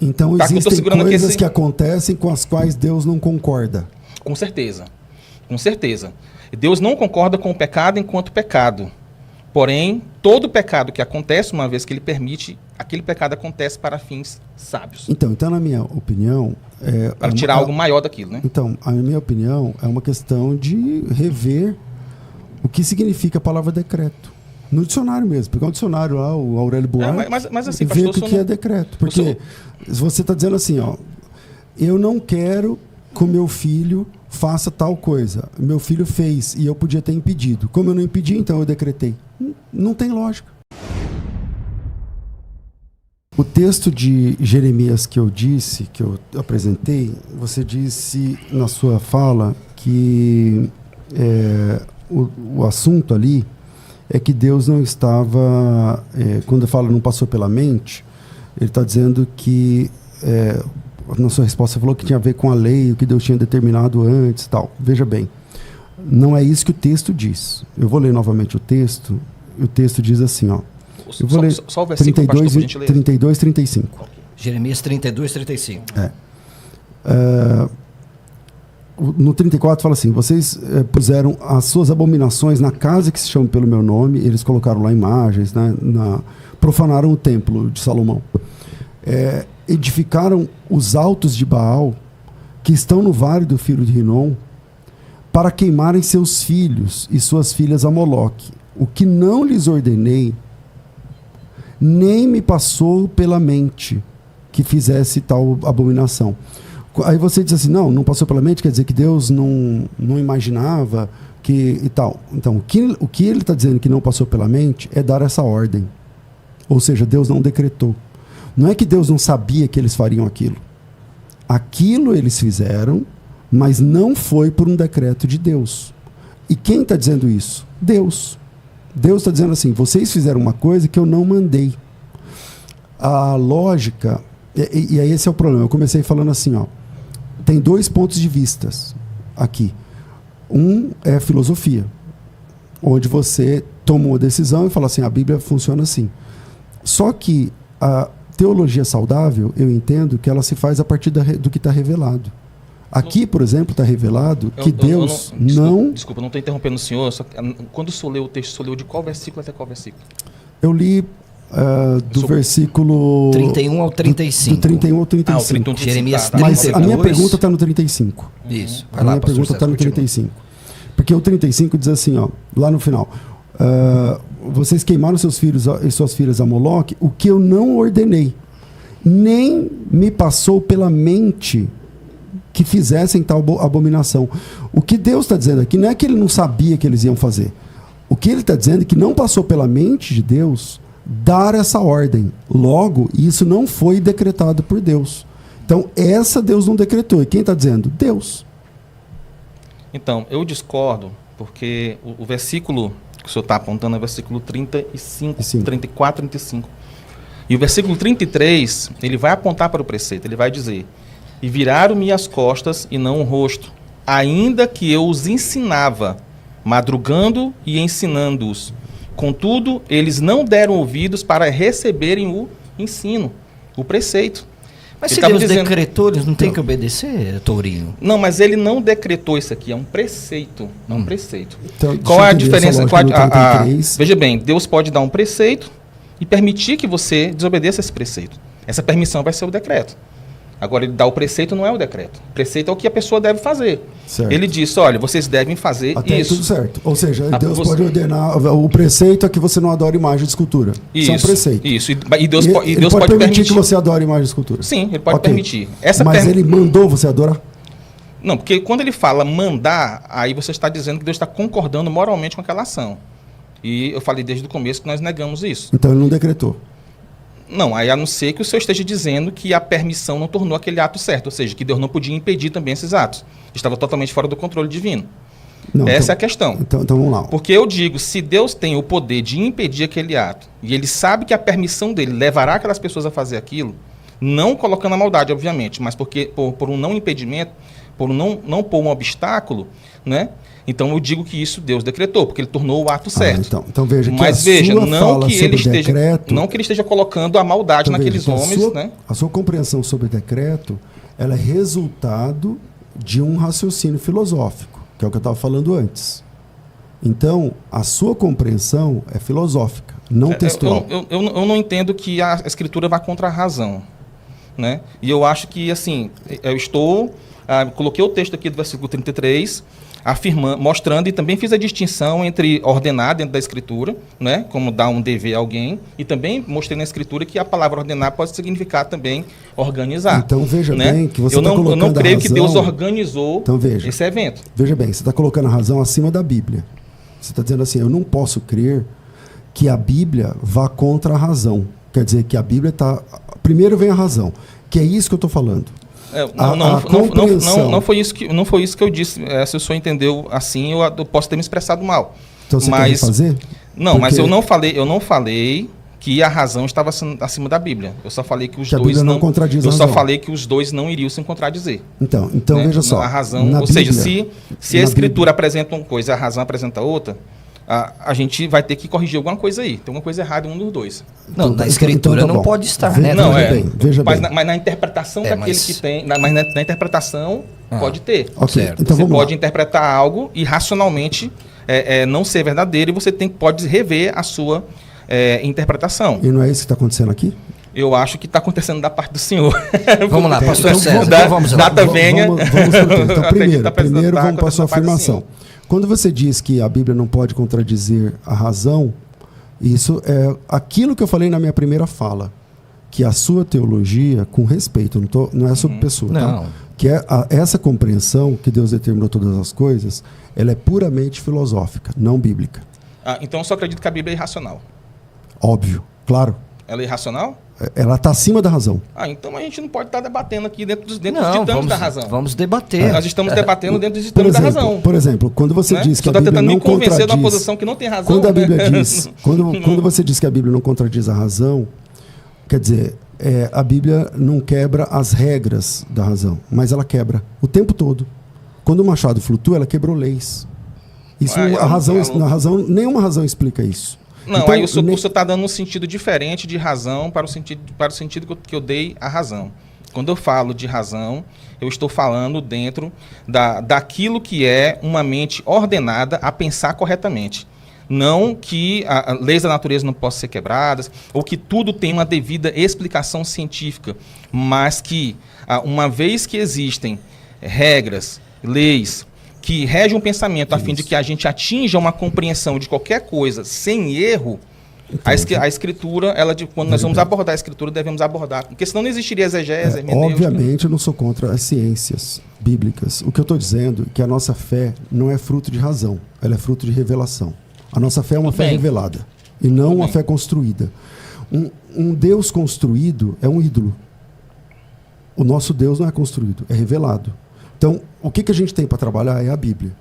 Então Tá, que eu tô existem segurando aqui coisas esse- que acontecem com as quais Deus não concorda. Com certeza. Com certeza. Deus não concorda com o pecado enquanto pecado. Porém, todo pecado que acontece, uma vez que ele permite, aquele pecado acontece para fins sábios. Então na minha opinião... Para tirar algo maior daquilo, né? Então, a minha opinião é uma questão de rever o que significa a palavra decreto. No dicionário mesmo. Pegar um dicionário lá, o Aurélio Buarque, mas assim, e ver pastor, o que é decreto. Porque você está dizendo assim, ó, eu não quero que o meu filho faça tal coisa. Meu filho fez e eu podia ter impedido. Como eu não impedi, então eu decretei. Não tem lógica. O texto de Jeremias que eu disse, que eu apresentei, você disse na sua fala que o assunto ali é que Deus não estava, quando fala não passou pela mente, ele está dizendo que, na sua resposta você falou que tinha a ver com a lei, o que Deus tinha determinado antes e tal. Veja bem, não é isso que o texto diz. Eu vou ler novamente o texto diz assim, ó. Eu vou ler só o versículo, pastor, por gentileza. 32, 35. Jeremias 32, 35. No 34 fala assim, vocês puseram as suas abominações na casa que se chama pelo meu nome, eles colocaram lá imagens, né, profanaram o templo de Salomão. Edificaram os altos de Baal, que estão no vale do filho de Rinom, para queimarem seus filhos e suas filhas a Moloque. O que não lhes ordenei, nem me passou pela mente que fizesse tal abominação. Aí você diz assim, não passou pela mente, quer dizer que Deus não imaginava que e tal. Então, o que ele está dizendo que não passou pela mente é dar essa ordem. Ou seja, Deus não decretou. Não é que Deus não sabia que eles fariam aquilo. Aquilo eles fizeram, mas não foi por um decreto de Deus. E quem está dizendo isso? Deus. Deus está dizendo assim, vocês fizeram uma coisa que eu não mandei. A lógica, e aí esse é o problema, eu comecei falando assim, ó, tem dois pontos de vista aqui. Um é a filosofia, onde você tomou a decisão e fala assim, a Bíblia funciona assim. Só que a teologia saudável, eu entendo que ela se faz a partir do que está revelado. Aqui, por exemplo, está revelado que Deus não... Desculpa, não estou interrompendo o senhor, só que, quando o senhor leu o texto, o senhor leu de qual versículo até qual versículo? Eu li do versículo... 31 ao 35. Do 31 ao 35. Ah, o 31, Jeremias tá. Mas 32. A minha pergunta está no 35. Isso. A minha pergunta está no 35. Porque o 35 diz assim, ó, lá no final, vocês queimaram seus filhos e suas filhas a Moloque, o que eu não ordenei, nem me passou pela mente que fizessem tal abominação. O que Deus está dizendo aqui não é que ele não sabia que eles iam fazer. O que ele está dizendo é que não passou pela mente de Deus dar essa ordem. Logo, isso não foi decretado por Deus. Então, essa Deus não decretou. E quem está dizendo? Deus. Então, eu discordo, porque o versículo que o senhor está apontando é o versículo 35, 34, 35. E o versículo 33, ele vai apontar para o preceito, ele vai dizer, e viraram-me as costas e não o rosto, ainda que eu os ensinava, madrugando e ensinando-os. Contudo, eles não deram ouvidos para receberem o ensino, o preceito. Mas Ele se Deus dizendo... decretou, eles não têm que obedecer, Tourinho? Não, mas ele não decretou isso aqui, é um preceito. É um preceito. Então, qual é a diferença? Veja Veja bem, Deus pode dar um preceito e permitir que você desobedeça esse preceito. Essa permissão vai ser o decreto. Agora, ele dá o preceito, não é o decreto. O preceito é o que a pessoa deve fazer. Certo. Ele diz, olha, vocês devem fazer até isso. Tudo certo. Ou seja, Deus pode ordenar... O preceito é que você não adore imagem de escultura. Isso é um preceito. Isso. E Deus, ele Deus pode permitir que você adore imagem de escultura. Sim, ele pode permitir. Mas ele mandou você adorar? Não, porque quando ele fala mandar, aí você está dizendo que Deus está concordando moralmente com aquela ação. E eu falei desde o começo que nós negamos isso. Então ele não decretou. Não, aí a não ser que o senhor esteja dizendo que a permissão não tornou aquele ato certo, ou seja, que Deus não podia impedir também esses atos. Estava totalmente fora do controle divino. Não, Essa é a questão. Então vamos lá. Porque eu digo, se Deus tem o poder de impedir aquele ato, e ele sabe que a permissão dele levará aquelas pessoas a fazer aquilo, Não colocando a maldade, obviamente, mas porque por um não impedimento, por não pôr um obstáculo, né? Então eu digo que isso Deus decretou, porque ele tornou o ato certo. Então veja, mas que veja, sua não fala que ele sobre esteja, decreto, não que ele esteja colocando a maldade então naqueles veja, homens, né? A sua compreensão sobre decreto, ela é resultado de um raciocínio filosófico, que é o que eu estava falando antes. Então, a sua compreensão é filosófica, não textual. Eu não entendo que a escritura vá contra a razão, né? E eu acho que, assim, coloquei o texto aqui do versículo 33, mostrando, e também fiz a distinção entre ordenar dentro da escritura, né? Como dar um dever a alguém, e também mostrei na escritura que a palavra ordenar pode significar também organizar. Então, veja né? bem que você está colocando a razão... Eu não creio que Deus organizou esse evento. Veja bem, você está colocando a razão acima da Bíblia. Você está dizendo assim, eu não posso crer que a Bíblia vá contra a razão. Quer dizer, que a Bíblia está... Primeiro vem a razão, que é isso que eu estou falando. Não foi isso que eu disse. Se o senhor entendeu assim, eu posso ter me expressado mal. Então você quer fazer? Não, porque... mas eu não falei que a razão estava acima da Bíblia. Eu só falei que os dois não contradiz a razão. Eu só falei que os dois não iriam se contradizer. Então né? Veja só. A razão, ou Bíblia, seja, se a escritura apresenta uma coisa e a razão apresenta outra, a gente vai ter que corrigir alguma coisa aí. Tem alguma coisa errada em um dos dois. Não, na escritura não pode estar, né? Não, veja bem. Mas na interpretação daquele que tem... Mas na interpretação pode ter. Okay. Certo. Então, você pode interpretar algo e racionalmente não ser verdadeiro, e você pode rever a sua interpretação. E não é isso que está acontecendo aqui? Eu acho que está acontecendo da parte do senhor. Vamos lá, pastor César. Vamos lá. Data venha. Então, primeiro vamos para a sua afirmação. Quando você diz que a Bíblia não pode contradizer a razão, isso é aquilo que eu falei na minha primeira fala, que a sua teologia, com respeito, não é sobre pessoa, tá? Que essa compreensão que Deus determinou todas as coisas, ela é puramente filosófica, não bíblica. Então eu só acredito que a Bíblia é irracional. Óbvio, claro. Ela é irracional? Ela está acima da razão. Então a gente não pode estar debatendo aqui dentro dos ditames da razão. Vamos debater. Nós estamos debatendo dentro dos ditames da razão. Por exemplo, quando você diz que a Bíblia não contradiz... Você está tentando me convencer de uma posição que não tem razão. Quando a Bíblia diz... quando você diz que a Bíblia não contradiz a razão, quer dizer, a Bíblia não quebra as regras da razão, mas ela quebra o tempo todo. Quando o machado flutua, ela quebrou leis. Isso, nenhuma razão explica isso. Não, então, aí o senhor está dando um sentido diferente de razão para o sentido que eu dei à razão. Quando eu falo de razão, eu estou falando dentro daquilo que é uma mente ordenada a pensar corretamente. Não que leis da natureza não possam ser quebradas, ou que tudo tem uma devida explicação científica, mas que, uma vez que existem regras, leis, que regem um pensamento a fim de que a gente atinja uma compreensão de qualquer coisa sem erro, a escritura, quando nós vamos abordar a escritura, devemos abordar, porque senão não existiria exegese, obviamente eu não sou contra as ciências bíblicas. O que eu estou dizendo é que a nossa fé não é fruto de razão, ela é fruto de revelação. A nossa fé é uma fé revelada, e não uma fé construída. Um Deus construído é um ídolo. O nosso Deus não é construído, é revelado. Então, o que a gente tem para trabalhar é a Bíblia.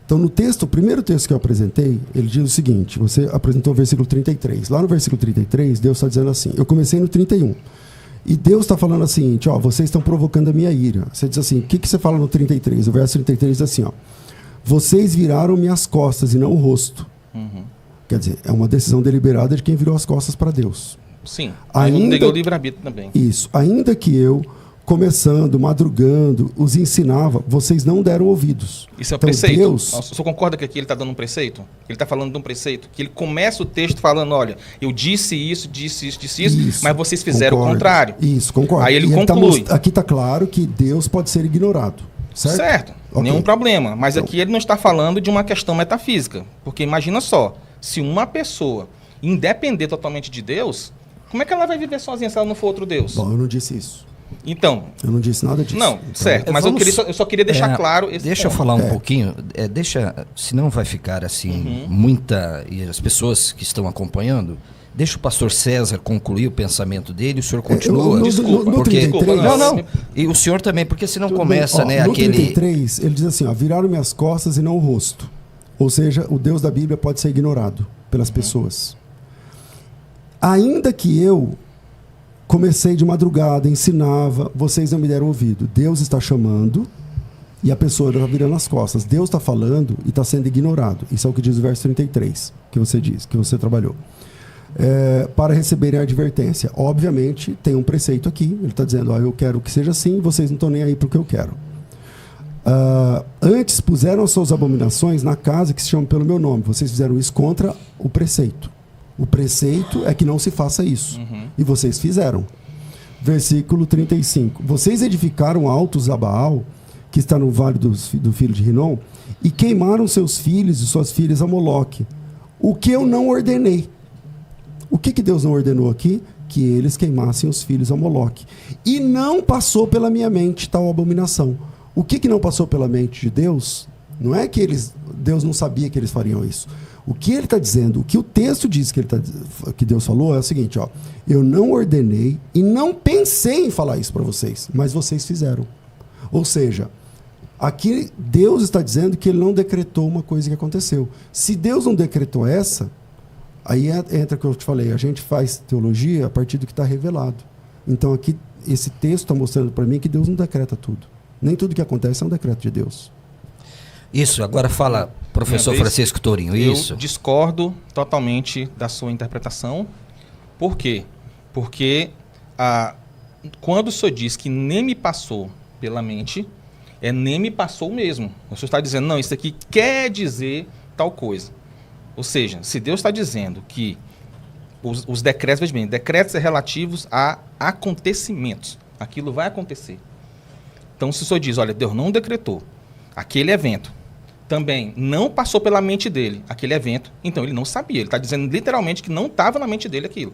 Então, o primeiro texto que eu apresentei, ele diz o seguinte, você apresentou o versículo 33. Lá no versículo 33, Deus está dizendo assim, eu comecei no 31. E Deus está falando assim, vocês estão provocando a minha ira. Você diz assim, o que você fala no 33? O verso 33 diz assim, vocês viraram minhas costas e não o rosto. Quer dizer, é uma decisão deliberada de quem virou as costas para Deus. Sim, ainda negou o livre-arbítrio também. Isso, ainda que eu... começando, madrugando, os ensinava, vocês não deram ouvidos. Isso é um preceito? O senhor concorda que aqui ele está dando um preceito? Ele está falando de um preceito? Que ele começa o texto falando, olha, eu disse isso, mas vocês fizeram o contrário. Isso, concordo. Aí ele conclui. Aqui está claro que Deus pode ser ignorado, certo? Certo, nenhum problema. Mas aqui ele não está falando de uma questão metafísica. Porque imagina só, se uma pessoa independer totalmente de Deus, como é que ela vai viver sozinha se ela não for outro Deus? Bom, eu não disse isso. Então, eu não disse nada disso. Não, certo, mas eu só queria deixar claro esse Deixa ponto. Eu falar um pouquinho, senão vai ficar assim, e as pessoas que estão acompanhando, deixa o pastor César concluir o pensamento dele, o senhor continua. Desculpa. Não, e o senhor também, porque senão começa, no 33, ele diz assim, viraram minhas costas e não o rosto. Ou seja, o Deus da Bíblia pode ser ignorado pelas pessoas. Ainda que eu comecei de madrugada, ensinava, vocês não me deram ouvido. Deus está chamando e a pessoa está virando as costas. Deus está falando e está sendo ignorado. Isso é o que diz o verso 33, que você diz, que você trabalhou. Para receberem a advertência. Obviamente, tem um preceito aqui. Ele está dizendo, eu quero que seja assim, vocês não estão nem aí para o que eu quero. Antes puseram as suas abominações na casa que se chama pelo meu nome. Vocês fizeram isso contra o preceito. O preceito é que não se faça isso. E vocês fizeram. Versículo 35. Vocês edificaram altos a Baal, que está no vale do filho de Rinom, e queimaram seus filhos e suas filhas a Moloque, o que eu não ordenei. O que Deus não ordenou aqui? Que eles queimassem os filhos a Moloque. E não passou pela minha mente tal abominação. O que não passou pela mente de Deus? Não é que Deus não sabia que eles fariam isso. O que ele está dizendo, o que o texto diz que Deus falou é o seguinte, eu não ordenei e não pensei em falar isso para vocês, mas vocês fizeram. Ou seja, aqui Deus está dizendo que ele não decretou uma coisa que aconteceu. Se Deus não decretou essa, aí entra o que eu te falei, a gente faz teologia a partir do que está revelado. Então aqui, esse texto está mostrando para mim que Deus não decreta tudo. Nem tudo que acontece é um decreto de Deus. Isso, agora fala, professor Francisco Tourinho, isso. Eu discordo totalmente da sua interpretação. Por quê? Porque quando o senhor diz que nem me passou pela mente, nem me passou mesmo. O senhor está dizendo, não, isso aqui quer dizer tal coisa. Ou seja, se Deus está dizendo que os decretos, veja bem, decretos relativos a acontecimentos, aquilo vai acontecer. Então, se o senhor diz, olha, Deus não decretou aquele evento, também não passou pela mente dele aquele evento, então ele não sabia. Ele está dizendo literalmente que não estava na mente dele aquilo.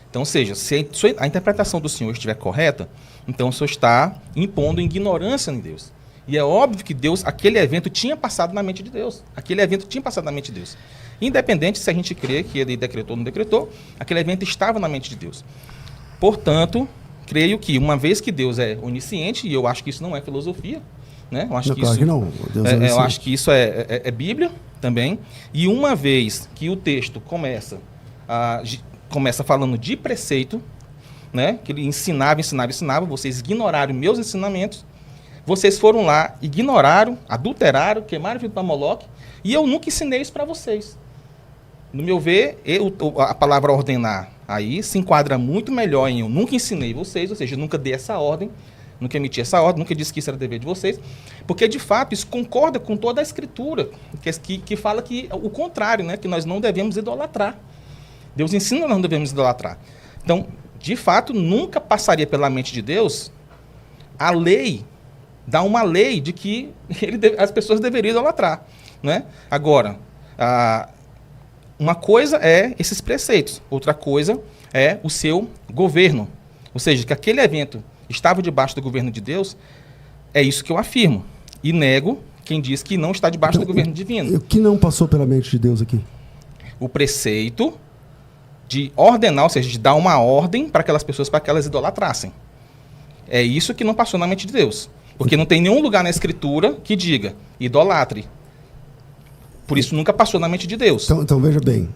Então, ou seja, se a interpretação do senhor estiver correta, então o senhor está impondo ignorância em Deus. E é óbvio que aquele evento tinha passado na mente de Deus. Aquele evento tinha passado na mente de Deus. Independente se a gente crê que ele decretou ou não decretou, aquele evento estava na mente de Deus. Portanto, creio que uma vez que Deus é onisciente, e eu acho que isso não é filosofia, né? Eu acho que claro isso, que não. Deus eu acho que isso é Bíblia também. E uma vez que o texto começa falando de preceito, né? Que ele ensinava, vocês ignoraram meus ensinamentos, vocês foram lá, ignoraram, adulteraram, queimaram o filho para Moloque, e eu nunca ensinei isso para vocês. No meu ver, a palavra ordenar aí se enquadra muito melhor em eu nunca ensinei vocês, ou seja, eu nunca dei essa ordem, nunca emiti essa ordem, nunca disse que isso era dever de vocês, porque de fato isso concorda com toda a escritura, que fala que o contrário, né, que nós não devemos idolatrar. Deus ensina que nós não devemos idolatrar. Então, de fato, nunca passaria pela mente de Deus a lei, dar uma lei de que as pessoas deveriam idolatrar, né? Agora, uma coisa é esses preceitos, outra coisa é o seu governo. Ou seja, que aquele evento estava debaixo do governo de Deus, é isso que eu afirmo. E nego quem diz que não está debaixo do governo divino. O que não passou pela mente de Deus aqui? O preceito de ordenar, ou seja, de dar uma ordem para aquelas pessoas, para que elas idolatrassem. É isso que não passou na mente de Deus. Porque não tem nenhum lugar na Escritura que diga, idolatre. Por isso nunca passou na mente de Deus. Então veja bem.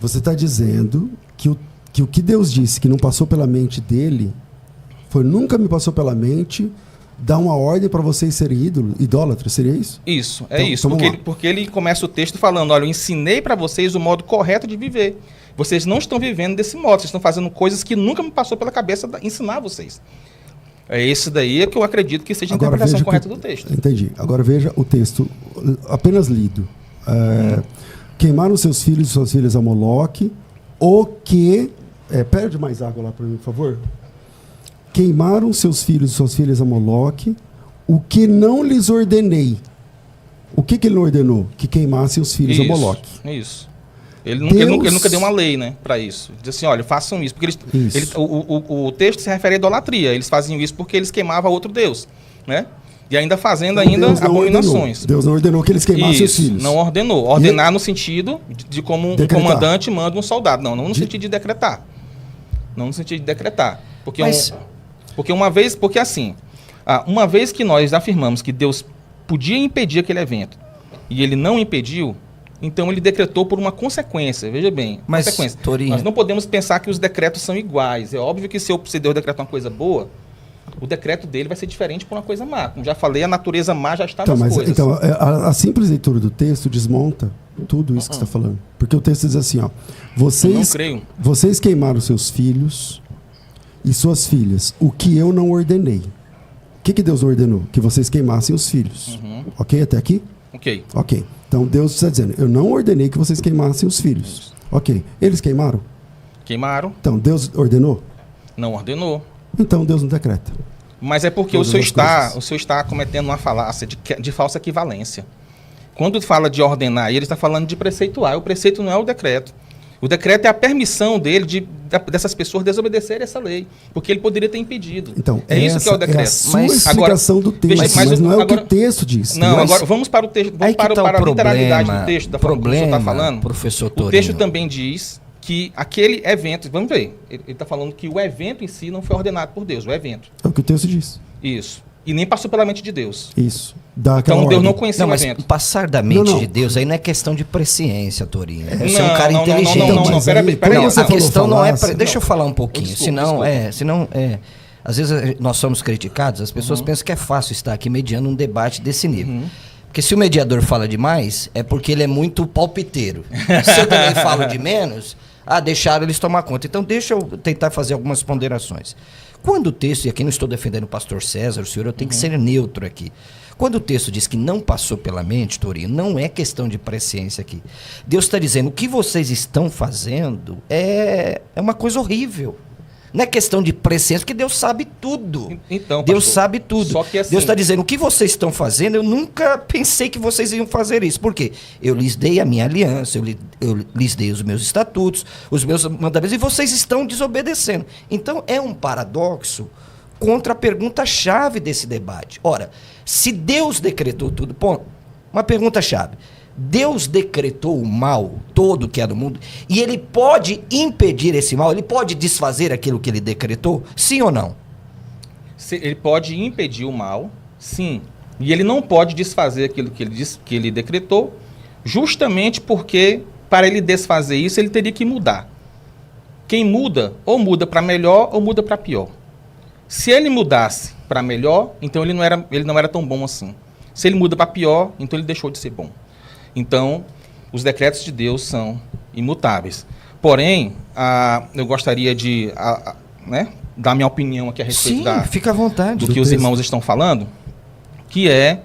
Você está dizendo que o que Deus disse que não passou pela mente dele, nunca me passou pela mente dar uma ordem para vocês serem idólatras, seria isso? Isso, isso. Porque ele começa o texto falando, olha, eu ensinei para vocês o modo correto de viver. Vocês não estão vivendo desse modo, vocês estão fazendo coisas que nunca me passou pela cabeça ensinar vocês. É esse daí que eu acredito que seja a interpretação correta do texto. Entendi. Agora veja o texto apenas lido. Queimaram seus filhos e suas filhas a Moloque, o que... pede mais água lá para mim, por favor. Queimaram seus filhos e suas filhas a Moloque, o que não lhes ordenei. O que ele não ordenou? Que queimassem os filhos a Moloque. Isso. Ele nunca deu uma lei, né, para isso. Diz assim, olha, façam isso. Porque o texto se refere à idolatria. Eles faziam isso porque eles queimavam outro Deus, né? E ainda fazendo abominações. Deus não ordenou que eles queimassem os filhos. Não ordenou. Ordenar no sentido de como um comandante manda um soldado. Não no sentido de decretar. Não no sentido de decretar. Porque uma vez que nós afirmamos que Deus podia impedir aquele evento e ele não impediu, Então ele decretou por uma consequência, veja bem, Mas, consequência. Torinho, Nós não podemos pensar que os decretos são iguais. É óbvio que se Deus decretar uma coisa boa, o decreto dele vai ser diferente por uma coisa má. Como já falei, a natureza má já está nas coisas. Então, a simples leitura do texto desmonta tudo isso que você está falando. Porque o texto diz assim, ó, vocês queimaram seus filhos e suas filhas, o que eu não ordenei. O que Deus ordenou? Que vocês queimassem os filhos. Ok até aqui? Ok. Então Deus está dizendo, eu não ordenei que vocês queimassem os filhos. Ok. Eles queimaram? Queimaram. Então Deus ordenou? Não ordenou. Então Deus não decreta. Mas é porque o senhor está cometendo uma falácia de falsa equivalência. Quando fala de ordenar, ele está falando de preceituar. O preceito não é o decreto. O decreto é a permissão dele dessas pessoas desobedecerem essa lei. Porque ele poderia ter impedido. Então, isso que é o decreto. É a sua explicação do texto, mas não é o que o texto diz. Não, agora vamos para o texto, vamos para a literalidade do texto, da forma que o senhor está falando. Professor Torinho. O texto também diz que aquele evento, vamos ver, ele está falando que o evento em si não foi ordenado por Deus, o evento. É o que o texto diz. Isso. E nem passou pela mente de Deus. Isso. Então Deus não conhecia o evento. Passar da mente de Deus aí não é questão de presciência, Torinho. Você é um cara inteligente. Não, peraí. A questão não é... Deixa eu falar um pouquinho. Desculpa. Às vezes nós somos criticados, as pessoas pensam que é fácil estar aqui mediando um debate desse nível. Porque se o mediador fala demais, é porque ele é muito palpiteiro. Se eu também falo de menos, deixaram eles tomar conta. Então deixa eu tentar fazer algumas ponderações. Quando o texto, e aqui não estou defendendo o pastor César, o senhor, eu tenho que ser neutro aqui. Quando o texto diz que não passou pela mente, Torinho, não é questão de presciência aqui. Deus está dizendo, o que vocês estão fazendo é uma coisa horrível. Não é questão de presciência, porque Deus sabe tudo. Então, Deus sabe tudo. Só que assim, Deus está dizendo, o que vocês estão fazendo, eu nunca pensei que vocês iam fazer isso. Por quê? Eu lhes dei a minha aliança, eu lhes dei os meus estatutos, os meus mandamentos, e vocês estão desobedecendo. Então, é um paradoxo contra a pergunta-chave desse debate. Ora, se Deus decretou tudo, uma pergunta-chave. Deus decretou o mal todo que é do mundo e ele pode impedir esse mal? Ele pode desfazer aquilo que ele decretou? Sim ou não? Ele pode impedir o mal, sim. E ele não pode desfazer aquilo que ele decretou, justamente porque, para ele desfazer isso, ele teria que mudar. Quem muda, ou muda para melhor ou muda para pior. Se ele mudasse para melhor, então ele não era tão bom assim. Se ele muda para pior, então ele deixou de ser bom. Então, os decretos de Deus são imutáveis. Porém, eu gostaria de dar minha opinião aqui a respeito fica à vontade, do que os irmãos estão falando, que é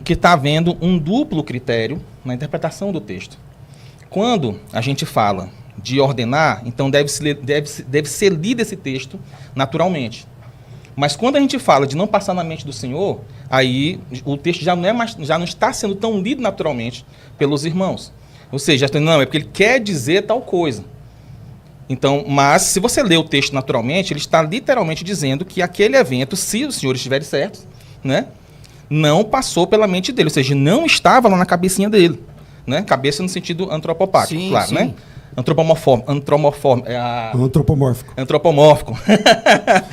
que está havendo um duplo critério na interpretação do texto. Quando a gente fala de ordenar, então deve ser lido esse texto naturalmente. Mas quando a gente fala de não passar na mente do Senhor, aí o texto já não está sendo tão lido naturalmente pelos irmãos. Ou seja, não, é porque ele quer dizer tal coisa. Então, mas se você lê o texto naturalmente, ele está literalmente dizendo que aquele evento, se os senhores estiverem certos, né, não passou pela mente dele, ou seja, não estava lá na cabecinha dele. Né? Cabeça no sentido antropopático, claro, sim. Né? Antropomórfico.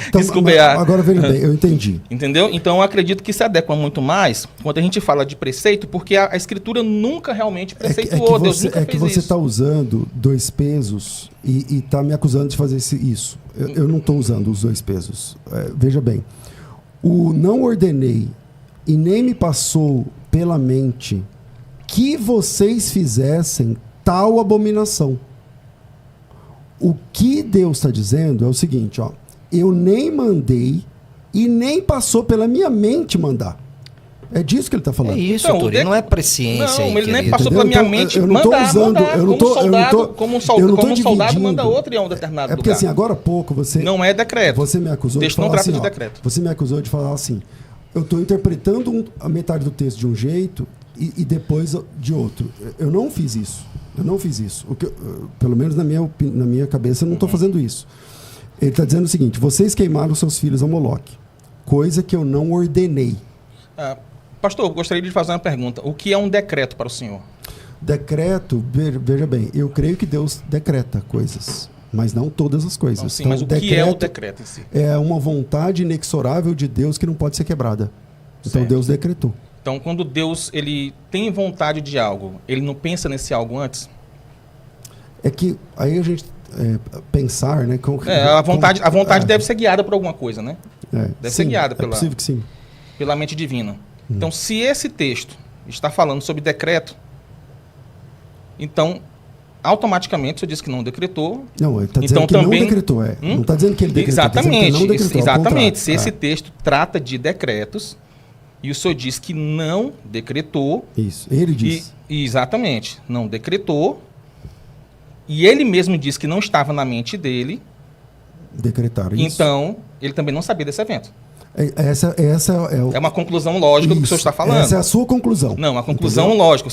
Então, desculpa. Agora veja bem, eu entendi. Entendeu? Então eu acredito que se adequa muito mais quando a gente fala de preceito, porque a Escritura nunca realmente preceituou. Deus nunca fez que você está usando dois pesos e está me acusando de fazer isso. Eu não estou usando os dois pesos. Veja bem, o não ordenei e nem me passou pela mente que vocês fizessem tal abominação. O que Deus está dizendo é o seguinte, eu nem mandei e nem passou pela minha mente mandar. É disso que ele está falando. É isso, então, Torinho, não é presciência. Não, ele nem passou pela minha mente mandar. Como um soldado manda outro em um determinado lugar. É porque assim, agora há pouco você... Não é decreto. Você me acusou de falar não trata assim, de decreto. Você me acusou de falar assim, eu estou interpretando a metade do texto de um jeito e depois de outro. Eu não fiz isso. Pelo menos na minha cabeça, eu não estou fazendo isso. Ele está dizendo o seguinte, vocês queimaram seus filhos a Moloque, coisa que eu não ordenei. Pastor, eu gostaria de fazer uma pergunta. O que é um decreto para o senhor? Decreto, veja bem, eu creio que Deus decreta coisas, mas não todas as coisas. Não, sim, então, mas o que é o decreto em si? É uma vontade inexorável de Deus que não pode ser quebrada. Então Deus decretou. Então, quando Deus ele tem vontade de algo, ele não pensa nesse algo antes? É que aí a gente pensar, né? A vontade deve ser guiada por alguma coisa, né? Deve ser guiada possível que sim. Pela mente divina. Então, se esse texto está falando sobre decreto, então, automaticamente, você diz que não decretou. Não, ele está dizendo então, que também... não decretou. Não está dizendo que ele decretou. Exatamente. Que não decretou, exatamente. Se esse texto trata de decretos, e o senhor diz que não decretou... Isso, ele diz. Exatamente. Não decretou. E ele mesmo disse que não estava na mente dele. Decretar isso. Então, ele também não sabia desse evento. Essa é uma conclusão lógica do que o senhor está falando. Essa é a sua conclusão. Não, uma conclusão lógica.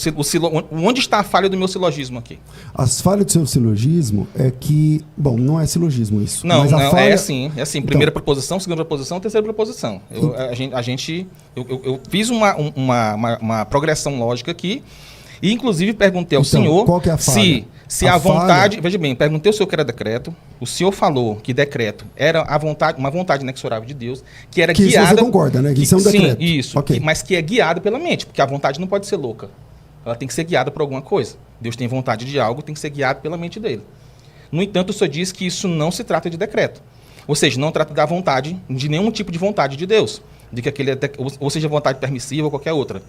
Onde está a falha do meu silogismo aqui? As falhas do seu silogismo é que... Bom, não é silogismo isso. Não, mas não falha... é assim. Primeira proposição, segunda proposição, terceira proposição. Eu fiz uma progressão lógica aqui e, inclusive, perguntei ao senhor qual que é a falha? Se a vontade... Falha... Veja bem, perguntei ao senhor que era decreto. O senhor falou que decreto era uma vontade inexorável de Deus, que era guiada... Você concorda, né? Que isso é um decreto. Sim, isso. Okay. Mas que é guiada pela mente, porque a vontade não pode ser louca. Ela tem que ser guiada por alguma coisa. Deus tem vontade de algo, tem que ser guiado pela mente dele. No entanto, o senhor diz que isso não se trata de decreto. Ou seja, não trata da vontade, de nenhum tipo de vontade de Deus. De que ou seja, vontade permissiva ou qualquer outra.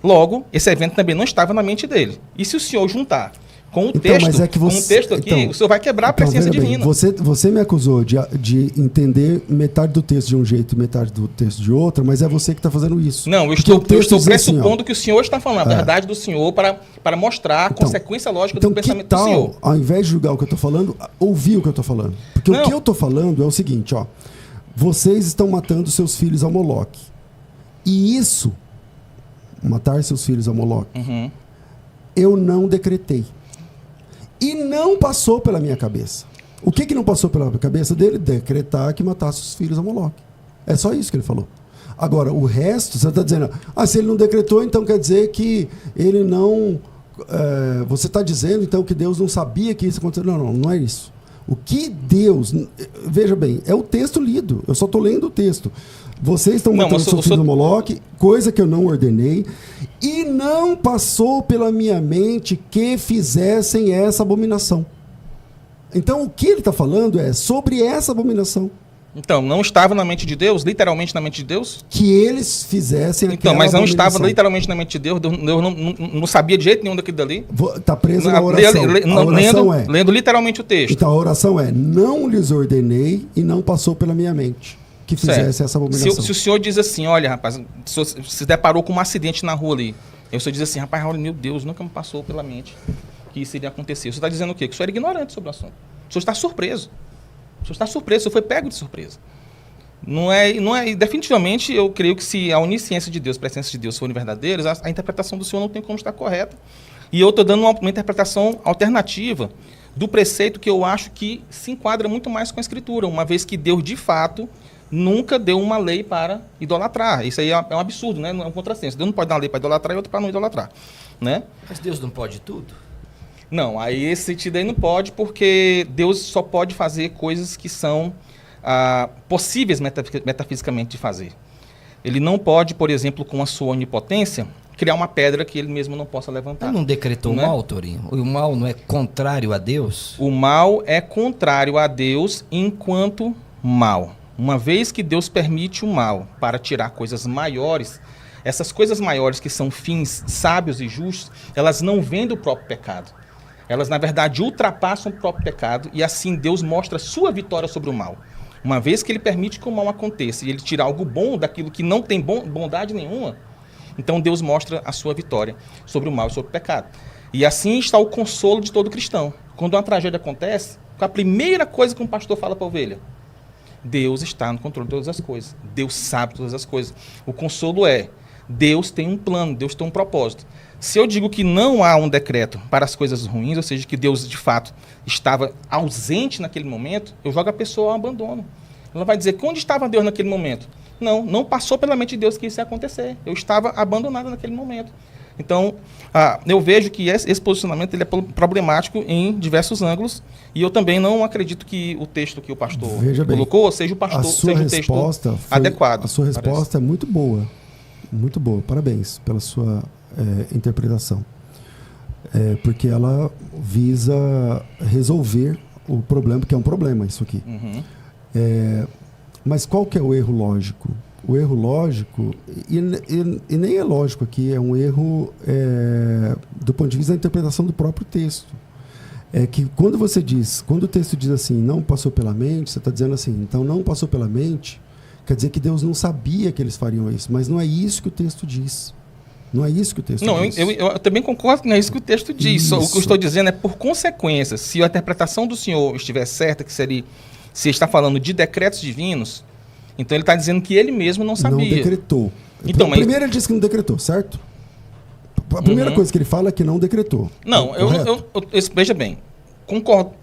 Logo, esse evento também não estava na mente dele. E se o senhor juntar com o texto, com o texto aqui, o senhor vai quebrar a presciência divina. Você me acusou de entender metade do texto de um jeito e metade do texto de outro, mas é você que está fazendo isso. Não, eu estou pressupondo que o senhor está falando a verdade do senhor para mostrar a consequência lógica do pensamento do senhor. Ao invés de julgar o que eu estou falando, ouvir o que eu estou falando. Porque o que eu estou falando é o seguinte, ó. Vocês estão matando seus filhos a Moloque. E isso, matar seus filhos a Moloque, eu não decretei. E não passou pela minha cabeça. O que não passou pela cabeça dele? Decretar que matasse os filhos a Moloque. É só isso que ele falou. Agora, o resto, você está dizendo... se ele não decretou, então quer dizer que ele não... você está dizendo, então, que Deus não sabia que isso aconteceu. Não é isso. O que Deus... Veja bem, é o texto lido. Eu só estou lendo o texto. Vocês estão matando seu filho a Moloque, coisa que eu não ordenei, e não passou pela minha mente que fizessem essa abominação. Então, o que ele está falando é sobre essa abominação. Então, não estava na mente de Deus, literalmente na mente de Deus? Que eles fizessem aquela Então, mas não estava literalmente na mente de Deus, Deus não sabia de jeito nenhum daquilo dali? Está preso na oração. Lendo literalmente o texto. Então, a oração é, não lhes ordenei e não passou pela minha mente que fizesse essa abominação. Se o senhor diz assim, olha, rapaz, se deparou com um acidente na rua ali, aí o senhor diz assim, rapaz, olha, meu Deus, nunca me passou pela mente que isso iria acontecer. O senhor está dizendo o quê? Que o senhor era ignorante sobre o assunto. O senhor está surpreso. O senhor está surpreso, o senhor foi pego de surpresa. Não é, definitivamente, eu creio que se a onisciência de Deus, a presença de Deus forem verdadeiras, a interpretação do senhor não tem como estar correta. E eu estou dando uma interpretação alternativa do preceito que eu acho que se enquadra muito mais com a Escritura, uma vez que Deus, de fato, nunca deu uma lei para idolatrar. Isso aí é um absurdo, né? Não é um contrassenso. Deus não pode dar uma lei para idolatrar e outra para não idolatrar. Né? Mas Deus não pode tudo? Não, aí esse sentido aí não pode, porque Deus só pode fazer coisas que são possíveis metafisicamente de fazer. Ele não pode, por exemplo, com a sua onipotência, criar uma pedra que ele mesmo não possa levantar. Ele não decretou o mal, Torinho? O mal não é contrário a Deus? O mal é contrário a Deus enquanto mal. Uma vez que Deus permite o mal para tirar coisas maiores, essas coisas maiores que são fins sábios e justos, elas não vêm do próprio pecado. Elas, na verdade, ultrapassam o próprio pecado e assim Deus mostra sua vitória sobre o mal. Uma vez que ele permite que o mal aconteça e ele tira algo bom daquilo que não tem bondade nenhuma, então Deus mostra a sua vitória sobre o mal e sobre o pecado. E assim está o consolo de todo cristão. Quando uma tragédia acontece, a primeira coisa que um pastor fala para a ovelha: Deus está no controle de todas as coisas. Deus sabe todas as coisas. O consolo é: Deus tem um plano, Deus tem um propósito. Se eu digo que não há um decreto para as coisas ruins, ou seja, que Deus de fato estava ausente naquele momento, eu jogo a pessoa ao abandono. Ela vai dizer: onde estava Deus naquele momento? Não passou pela mente de Deus que isso ia acontecer. Eu estava abandonado naquele momento. Então, eu vejo que esse posicionamento ele é problemático em diversos ângulos, e eu também não acredito que o texto que o pastor colocou seja o texto adequado. A sua resposta é muito boa. muito boa. Parabéns pela sua interpretação. Porque ela visa resolver o problema, porque é um problema isso aqui. Uhum. Mas qual que é o erro lógico? O erro lógico, e nem é lógico aqui, é um erro do ponto de vista da interpretação do próprio texto. É que quando o texto diz assim, não passou pela mente, você está dizendo assim, então não passou pela mente, quer dizer que Deus não sabia que eles fariam isso, mas não é isso que o texto diz. Não é isso que o texto diz. Eu também concordo que não é isso que o texto diz. Isso. O que eu estou dizendo é por consequência. Se a interpretação do Senhor estiver certa, que seria, se está falando de decretos divinos, então ele está dizendo que ele mesmo não sabia. Não decretou. Então, primeiro ele disse que não decretou, certo? A primeira coisa que ele fala é que não decretou. Não, veja bem, concordo.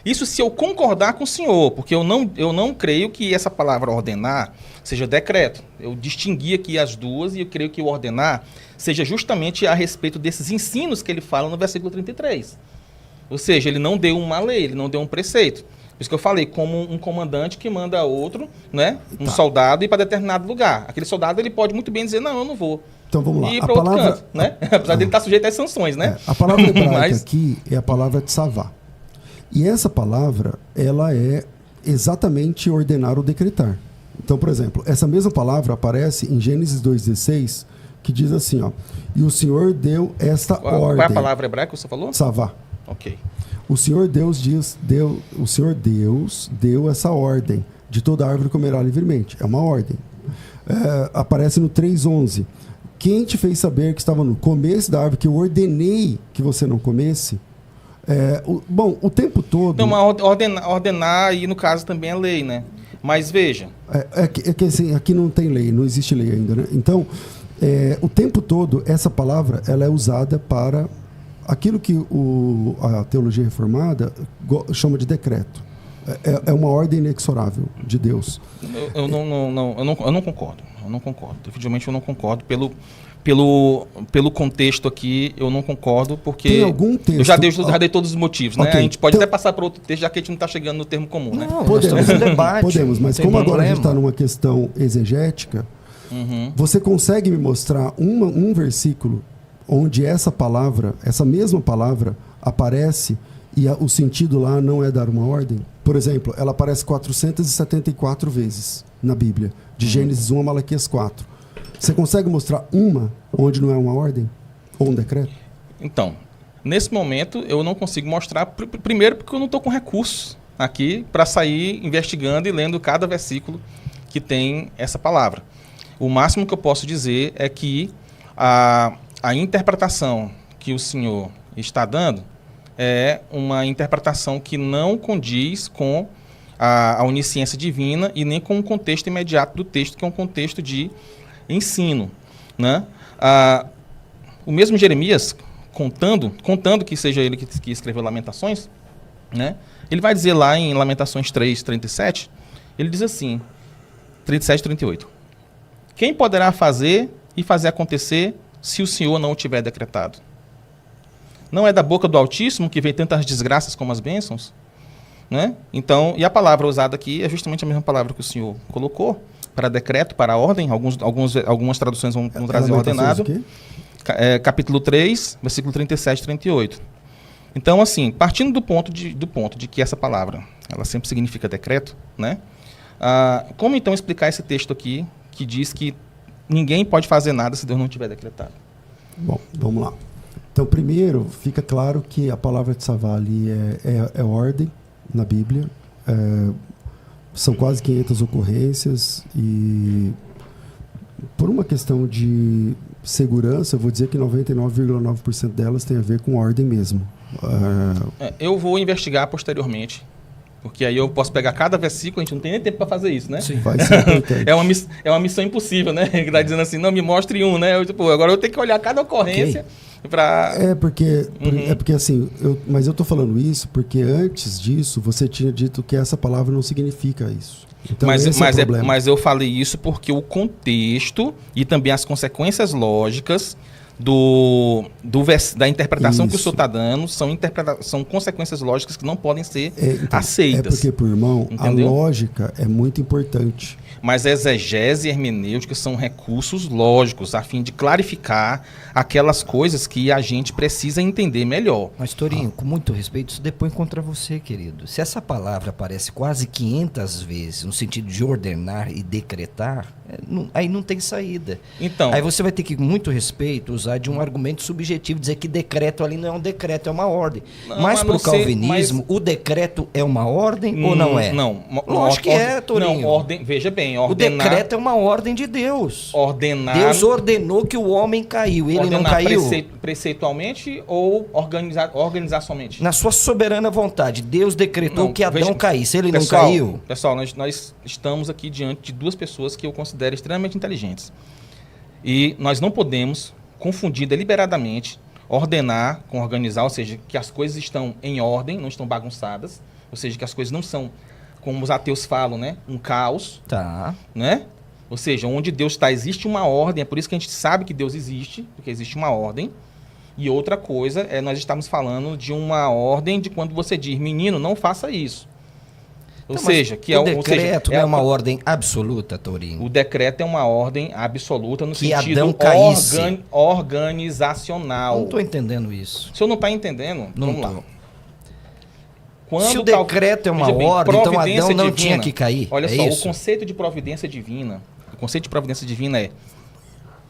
Isso se eu concordar com o senhor, porque eu não creio que essa palavra ordenar seja decreto. Eu distingui aqui as duas e eu creio que o ordenar seja justamente a respeito desses ensinos que ele fala no versículo 33. Ou seja, ele não deu uma lei, ele não deu um preceito. Por isso que eu falei, como um comandante que manda outro, né, um soldado ir para determinado lugar. Aquele soldado ele pode muito bem dizer, não, eu não vou. Então vamos lá. E ir para outro canto, né? Apesar dele estar sujeito às sanções, né? A palavra hebraica aqui é a palavra tsavá. E essa palavra, ela é exatamente ordenar ou decretar. Então, por exemplo, essa mesma palavra aparece em Gênesis 2,16, que diz assim, ó, e o Senhor deu esta ordem. Qual é a palavra hebraica que você falou? Tsavá. Ok. O Senhor Deus deu essa ordem, de toda árvore comerá livremente. É uma ordem. Aparece no 3,11. Quem te fez saber que estava no começo da árvore, que eu ordenei que você não comesse? O tempo todo... Não, mas ordenar aí, no caso, também é lei, né? Mas veja... que assim, aqui não tem lei, não existe lei ainda, né? Então, o tempo todo, essa palavra ela é usada para aquilo que a teologia reformada chama de decreto. É uma ordem inexorável de Deus. Eu não concordo. Eu não concordo. Definitivamente eu não concordo. Pelo contexto aqui, eu não concordo, porque tem algum texto, eu já dei todos os motivos, né? Okay. A gente pode até passar para outro texto, já que a gente não está chegando no termo comum, né? Não, podemos, um debate. Podemos, mas como agora a gente está numa questão exegética, você consegue me mostrar um versículo onde essa mesma palavra aparece e o sentido lá não é dar uma ordem? Por exemplo, ela aparece 474 vezes na Bíblia, de Gênesis 1 a Malaquias 4. Você consegue mostrar uma onde não é uma ordem? Ou um decreto? Então, nesse momento eu não consigo mostrar, primeiro porque eu não estou com recursos aqui para sair investigando e lendo cada versículo que tem essa palavra. O máximo que eu posso dizer é que a interpretação que o senhor está dando é uma interpretação que não condiz com a onisciência divina e nem com o contexto imediato do texto, que é um contexto de ensino, né? O mesmo Jeremias, contando que seja ele que escreveu Lamentações, né? Ele vai dizer lá em Lamentações 3, 37, ele diz assim, 37, 38, quem poderá fazer e fazer acontecer se o Senhor não o tiver decretado? Não é da boca do Altíssimo que vem tantas desgraças como as bênçãos? Né? Então, e a palavra usada aqui é justamente a mesma palavra que o Senhor colocou, para decreto, para ordem, algumas traduções vão trazer ordenado. Capítulo 3, versículo 37 e 38. Então, assim, partindo do ponto de que essa palavra, ela sempre significa decreto, né? Como então explicar esse texto aqui, que diz que ninguém pode fazer nada se Deus não tiver decretado? Bom, vamos lá. Então, primeiro, fica claro que a palavra de Savá ali é ordem na Bíblia. São quase 500 ocorrências e, por uma questão de segurança, eu vou dizer que 99,9% delas tem a ver com ordem mesmo. Eu vou investigar posteriormente, porque aí eu posso pegar cada versículo, a gente não tem nem tempo para fazer isso, né? Sim. Vai ser importante. É uma missão impossível, né? Que está dizendo assim, não, me mostre um, né? Agora eu tenho que olhar cada ocorrência para... porque assim, mas eu estou falando isso porque antes disso você tinha dito que essa palavra não significa isso. Então, mas eu falei isso porque o contexto e também as consequências lógicas da interpretação que o senhor está dando são consequências lógicas que não podem ser aceitas. É porque, por irmão, entendeu? A lógica é muito importante. Mas exegese e hermenêutica são recursos lógicos a fim de clarificar aquelas coisas que a gente precisa entender melhor. Mas, Torinho, com muito respeito, isso depõe contra você, querido. Se essa palavra aparece quase 500 vezes no sentido de ordenar e decretar, aí não tem saída. Então, aí você vai ter que, com muito respeito, usar de um argumento subjetivo, dizer que decreto ali não é um decreto, é uma ordem. Mas para o calvinismo, o decreto é uma ordem ou não é? Não. Lógico que é, Torinho. Não, ordem, veja bem, o decreto é uma ordem de Deus. Ordenar. Deus ordenou que o homem caiu. Ele não caiu. Preceitualmente ou organizacionalmente? Na sua soberana vontade, Deus decretou que Adão caísse. Ele não caiu. Pessoal, nós estamos aqui diante de duas pessoas que eu considero extremamente inteligentes. E nós não podemos confundir deliberadamente ordenar com organizar, ou seja, que as coisas estão em ordem, não estão bagunçadas, ou seja, que as coisas não são, como os ateus falam, né, um caos. Tá. Né? Ou seja, onde Deus está, existe uma ordem, é por isso que a gente sabe que Deus existe, porque existe uma ordem. E outra coisa, nós estamos falando de uma ordem de quando você diz, menino, não faça isso. Ou seja, que o decreto não é uma ordem absoluta, Torinho? O decreto é uma ordem absoluta no sentido organizacional. Não estou entendendo isso. O senhor não está entendendo? Vamos lá. Se o decreto é uma ordem, então Adão não tinha que cair. Olha só, o conceito de providência divina,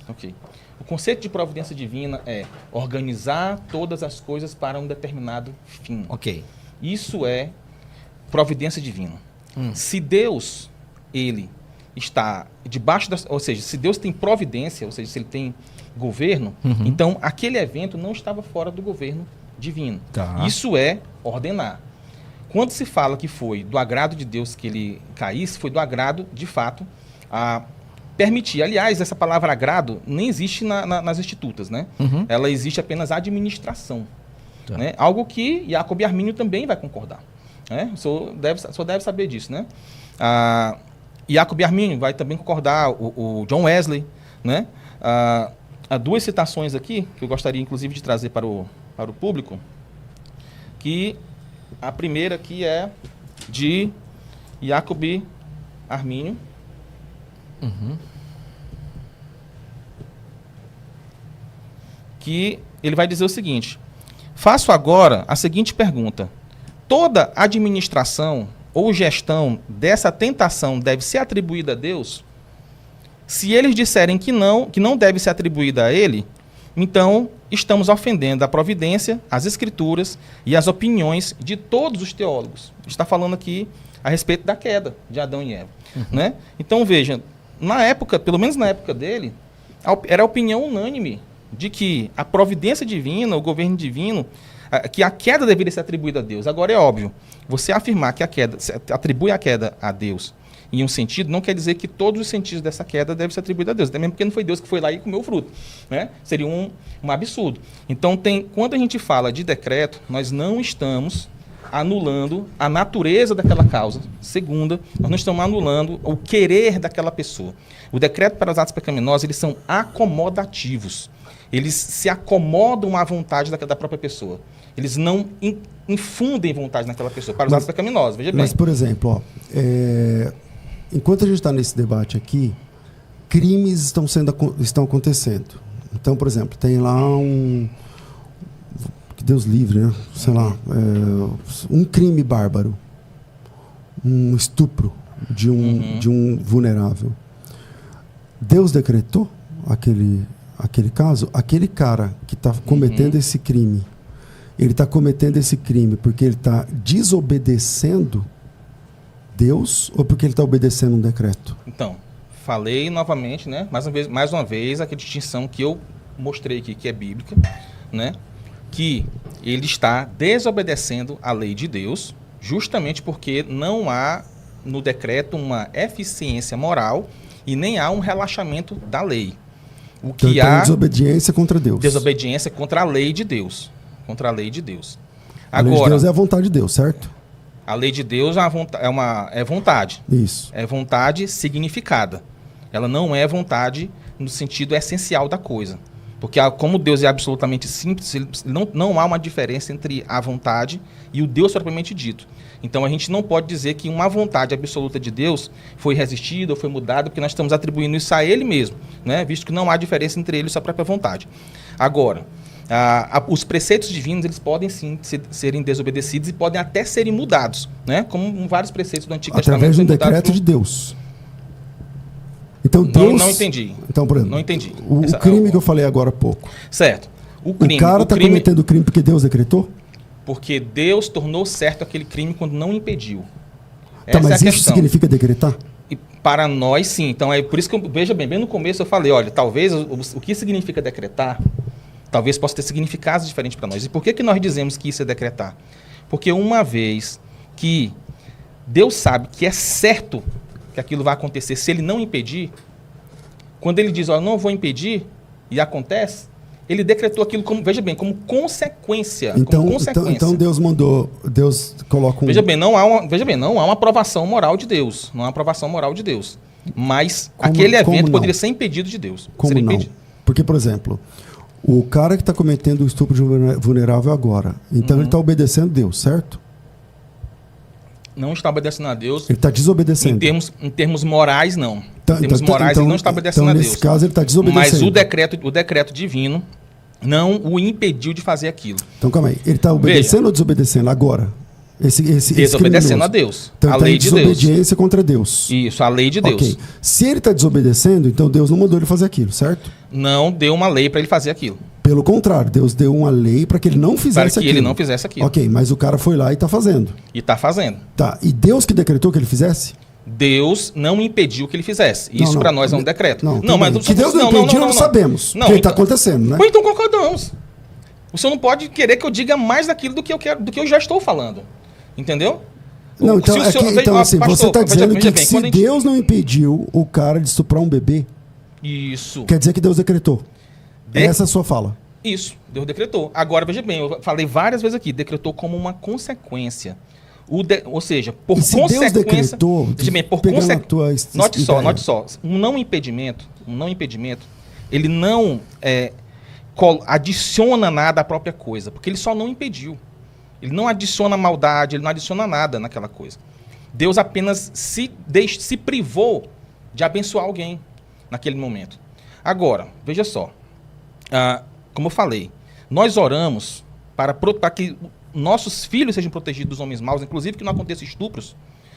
Ok. O conceito de providência divina é organizar todas as coisas para um determinado fim. Ok. Isso é providência divina. Se Deus, ele está debaixo da... Ou seja, se Deus tem providência, ou seja, se ele tem governo, então aquele evento não estava fora do governo divino. Tá. Isso é ordenar. Quando se fala que foi do agrado de Deus que ele caísse, foi do agrado, de fato, a permitir. Aliás, essa palavra agrado nem existe nas institutas, né? Ela existe apenas a administração. Tá. Né? Algo que Jacob e Armínio também vai concordar. Né? O senhor deve saber disso, né? Jacob e Armínio vai também concordar, o John Wesley, né? Há duas citações aqui, que eu gostaria, inclusive, de trazer para o público, que a primeira aqui é de Jacob e Armínio. Que ele vai dizer o seguinte: faço agora a seguinte pergunta: toda administração ou gestão dessa tentação deve ser atribuída a Deus? Se eles disserem que não deve ser atribuída a ele, então estamos ofendendo a providência, as escrituras e as opiniões de todos os teólogos. Está falando aqui a respeito da queda de Adão e Eva. Né? Então veja, na época, pelo menos na época dele, era a opinião unânime de que a providência divina, o governo divino, que a queda deveria ser atribuída a Deus. Agora é óbvio, você afirmar que a queda, atribui a queda a Deus em um sentido, não quer dizer que todos os sentidos dessa queda devem ser atribuídos a Deus, até mesmo porque não foi Deus que foi lá e comeu o fruto. Né? Seria um absurdo. Então, quando a gente fala de decreto, nós não estamos anulando a natureza daquela causa. Segunda, nós não estamos anulando o querer daquela pessoa. O decreto para os atos pecaminosos, eles são acomodativos. Eles se acomodam à vontade da própria pessoa. Eles não infundem vontade naquela pessoa para os atos pecaminosos, veja bem. Mas, por exemplo, enquanto a gente está nesse debate aqui, crimes estão acontecendo. Então, por exemplo, tem lá que Deus livre, né? Sei lá, um crime bárbaro, um estupro de um vulnerável. Deus decretou aquele caso? Aquele cara que está cometendo esse crime, ele está cometendo esse crime porque ele está desobedecendo Deus ou porque ele está obedecendo um decreto? Então, falei novamente, né? Mais uma vez, a distinção que eu mostrei aqui, que é bíblica, né? Que ele está desobedecendo a lei de Deus, justamente porque não há no decreto uma eficiência moral e nem há um relaxamento da lei. O que então, há desobediência contra Deus. Desobediência contra a lei de Deus. Contra a lei de Deus. A lei de Deus é a vontade de Deus, certo? A lei de Deus é vontade. Isso. É vontade significada. Ela não é vontade no sentido essencial da coisa. Porque como Deus é absolutamente simples, não há uma diferença entre a vontade e o Deus propriamente dito. Então a gente não pode dizer que uma vontade absoluta de Deus foi resistida ou foi mudada, porque nós estamos atribuindo isso a Ele mesmo, né? Visto que não há diferença entre Ele e sua própria vontade. Agora, os preceitos divinos, eles podem sim serem desobedecidos e podem até serem mudados, né? Como vários preceitos do Antigo Testamento. Através de um decreto de Deus. Então, Deus... Não entendi. Então, por exemplo, não entendi. O crime que eu falei agora há pouco. Certo. O cara está cometendo o crime porque Deus decretou? Porque Deus tornou certo aquele crime quando não impediu. Tá, mas isso significa decretar? E para nós, sim. Então, é por isso que, veja bem no começo eu falei, olha, talvez o que significa decretar, talvez possa ter significados diferentes para nós. E por que nós dizemos que isso é decretar? Porque uma vez que Deus sabe que é certo que aquilo vai acontecer se ele não impedir, quando ele diz, olha, não vou impedir, e acontece, ele decretou aquilo como, veja bem, como consequência. Então, como consequência. Então Deus mandou, Deus coloca um... Veja bem, não há uma aprovação moral de Deus. Não há aprovação moral de Deus. Mas aquele evento poderia ser impedido de Deus. Como não? Porque, por exemplo, o cara que está cometendo o estupro de um vulnerável agora, então ele está obedecendo Deus, certo? Não está obedecendo a Deus. Ele está desobedecendo. Em termos morais, não. Em termos morais, ele não está obedecendo a Deus. Nesse caso, ele está desobedecendo. Mas o decreto divino não o impediu de fazer aquilo. Então, calma aí. Ele está obedecendo ou desobedecendo agora? Desobedecendo a Deus. Então, a lei de Deus. Desobediência contra Deus. Isso, a lei de Deus. Okay. Se ele está desobedecendo, então Deus não mandou ele fazer aquilo, certo? Não deu uma lei para ele fazer aquilo. Pelo contrário, Deus deu uma lei para que ele não fizesse aquilo. Para que ele não fizesse aquilo. Ok, mas o cara foi lá e está fazendo. E está fazendo. Tá. E Deus que decretou que ele fizesse? Deus não impediu que ele fizesse. Isso para nós é um decreto. Não, mas que Deus não impediu, não sabemos. Não, que está acontecendo, né? Então concordamos. O senhor não pode querer que eu diga mais daquilo do que eu quero, do que eu já estou falando. Entendeu? Não, então, assim, pastor, você está dizendo que se Deus não impediu o cara de estuprar um bebê, isso quer dizer que Deus decretou. Essa é a sua fala. Isso, Deus decretou. Agora, veja bem, eu falei várias vezes aqui, decretou como uma consequência. Ou seja, por consequência... Deus decretou, veja bem, por consequência... Note só, um não impedimento, ele não adiciona nada à própria coisa, porque ele só não impediu. Ele não adiciona maldade, ele não adiciona nada naquela coisa. Deus apenas se privou de abençoar alguém naquele momento. Agora, veja só. Como eu falei, nós oramos para que nossos filhos sejam protegidos dos homens maus, inclusive que não aconteça estupros.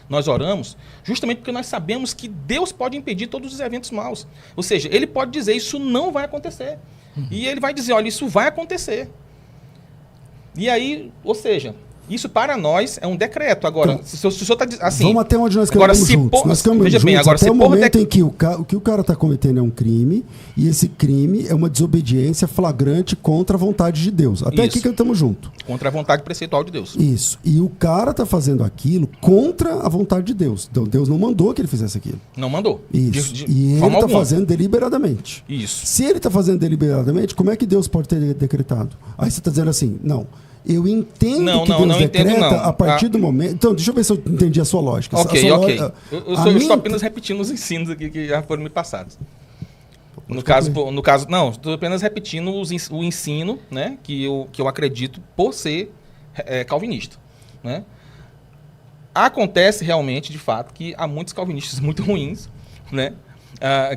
Nós oramos justamente porque nós sabemos que Deus pode impedir todos os eventos maus. Ou seja, Ele pode dizer, isso não vai acontecer. E Ele vai dizer, olha, isso vai acontecer. E aí, ou seja, isso para nós é um decreto. Agora, então, se o senhor está assim... Vamos até onde nós caminhamos juntos. Nós caminhamos juntos bem, agora, até o momento em que o que o cara está cometendo é um crime, e esse crime é uma desobediência flagrante contra a vontade de Deus. Até aqui que estamos juntos. Contra a vontade preceitual de Deus. Isso. E o cara está fazendo aquilo contra a vontade de Deus. Então, Deus não mandou que ele fizesse aquilo. Não mandou. Isso. E ele está fazendo deliberadamente. Isso. Se ele está fazendo deliberadamente, como é que Deus pode ter decretado? Aí você está dizendo assim, não... Eu entendo que Deus decreta a partir do momento... Então, deixa eu ver se eu entendi a sua lógica. Ok. Eu estou apenas repetindo os ensinos aqui que já foram me passados. No caso, não, estou apenas repetindo o ensino, né, que eu acredito por ser calvinista. Né? Acontece realmente, de fato, que há muitos calvinistas muito ruins, né,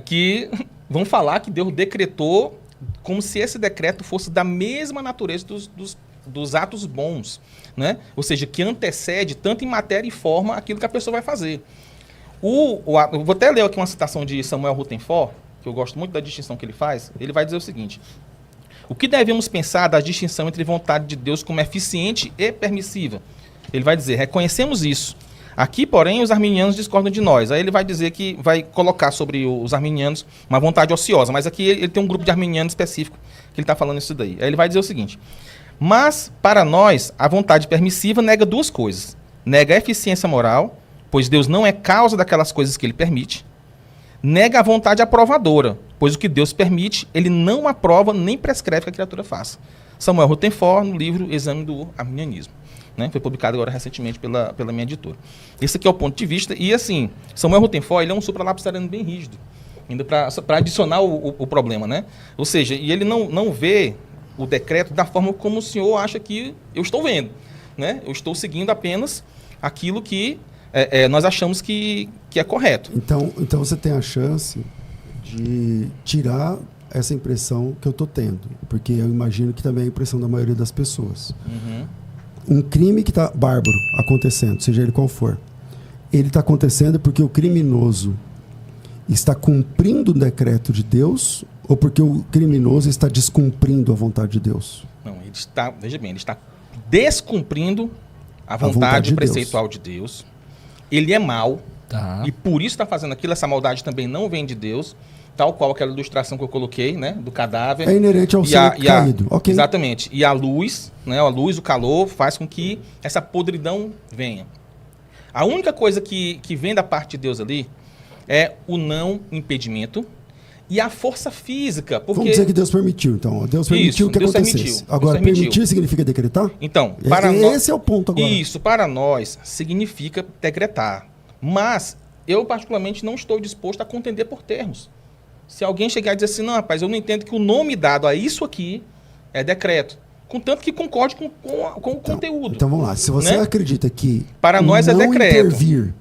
que vão falar que Deus decretou como se esse decreto fosse da mesma natureza dos atos bons, né? Ou seja, que antecede tanto em matéria e forma aquilo que a pessoa vai fazer. Vou até ler aqui uma citação de Samuel Rutherford, que eu gosto muito da distinção que ele faz. Ele vai dizer o seguinte: o que devemos pensar da distinção entre vontade de Deus como eficiente e permissiva? Ele vai dizer, reconhecemos isso. Aqui, porém, os arminianos discordam de nós. Aí ele vai dizer que vai colocar sobre os arminianos uma vontade ociosa, mas aqui ele tem um grupo de arminianos específico que ele está falando isso daí. Aí ele vai dizer o seguinte: mas, para nós, a vontade permissiva nega duas coisas. Nega a eficiência moral, pois Deus não é causa daquelas coisas que ele permite. Nega a vontade aprovadora, pois o que Deus permite, ele não aprova nem prescreve que a criatura faça. Samuel Rutherford, no livro Exame do Arminianismo. Né? Foi publicado agora recentemente pela minha editora. Esse aqui é o ponto de vista. E, assim, Samuel Rutherford, ele é um supralapsariano bem rígido. ainda para adicionar o problema, né? Ou seja, e ele não vê o decreto da forma como o senhor acha que eu estou vendo, né? Eu estou seguindo apenas aquilo que nós achamos que é correto. Então você tem a chance de tirar essa impressão que eu estou tendo, porque eu imagino que também é a impressão da maioria das pessoas. Um crime que está bárbaro acontecendo, seja ele qual for, ele está acontecendo porque o criminoso está cumprindo o decreto de Deus ou porque o criminoso está descumprindo a vontade de Deus? Não, ele está, veja bem, ele está descumprindo a vontade preceitual de Deus. Ele é mau, e por isso está fazendo aquilo. Essa maldade também não vem de Deus, tal qual aquela ilustração que eu coloquei, né, do cadáver. É inerente ao ser caído. Okay. Exatamente. E a luz, né, o calor, faz com que essa podridão venha. A única coisa que vem da parte de Deus ali é o não impedimento e a força física. Porque... Vamos dizer que Deus permitiu, então. Deus permitiu que acontecesse. Agora, permitir significa decretar? Então, esse é o ponto agora. Isso, para nós, significa decretar. Mas eu, particularmente, não estou disposto a contender por termos. Se alguém chegar e dizer assim, não, rapaz, eu não entendo que o nome dado a isso aqui é decreto. Contanto que concorde com o conteúdo. Então vamos lá. Se você acredita que para nós é decreto. Intervir,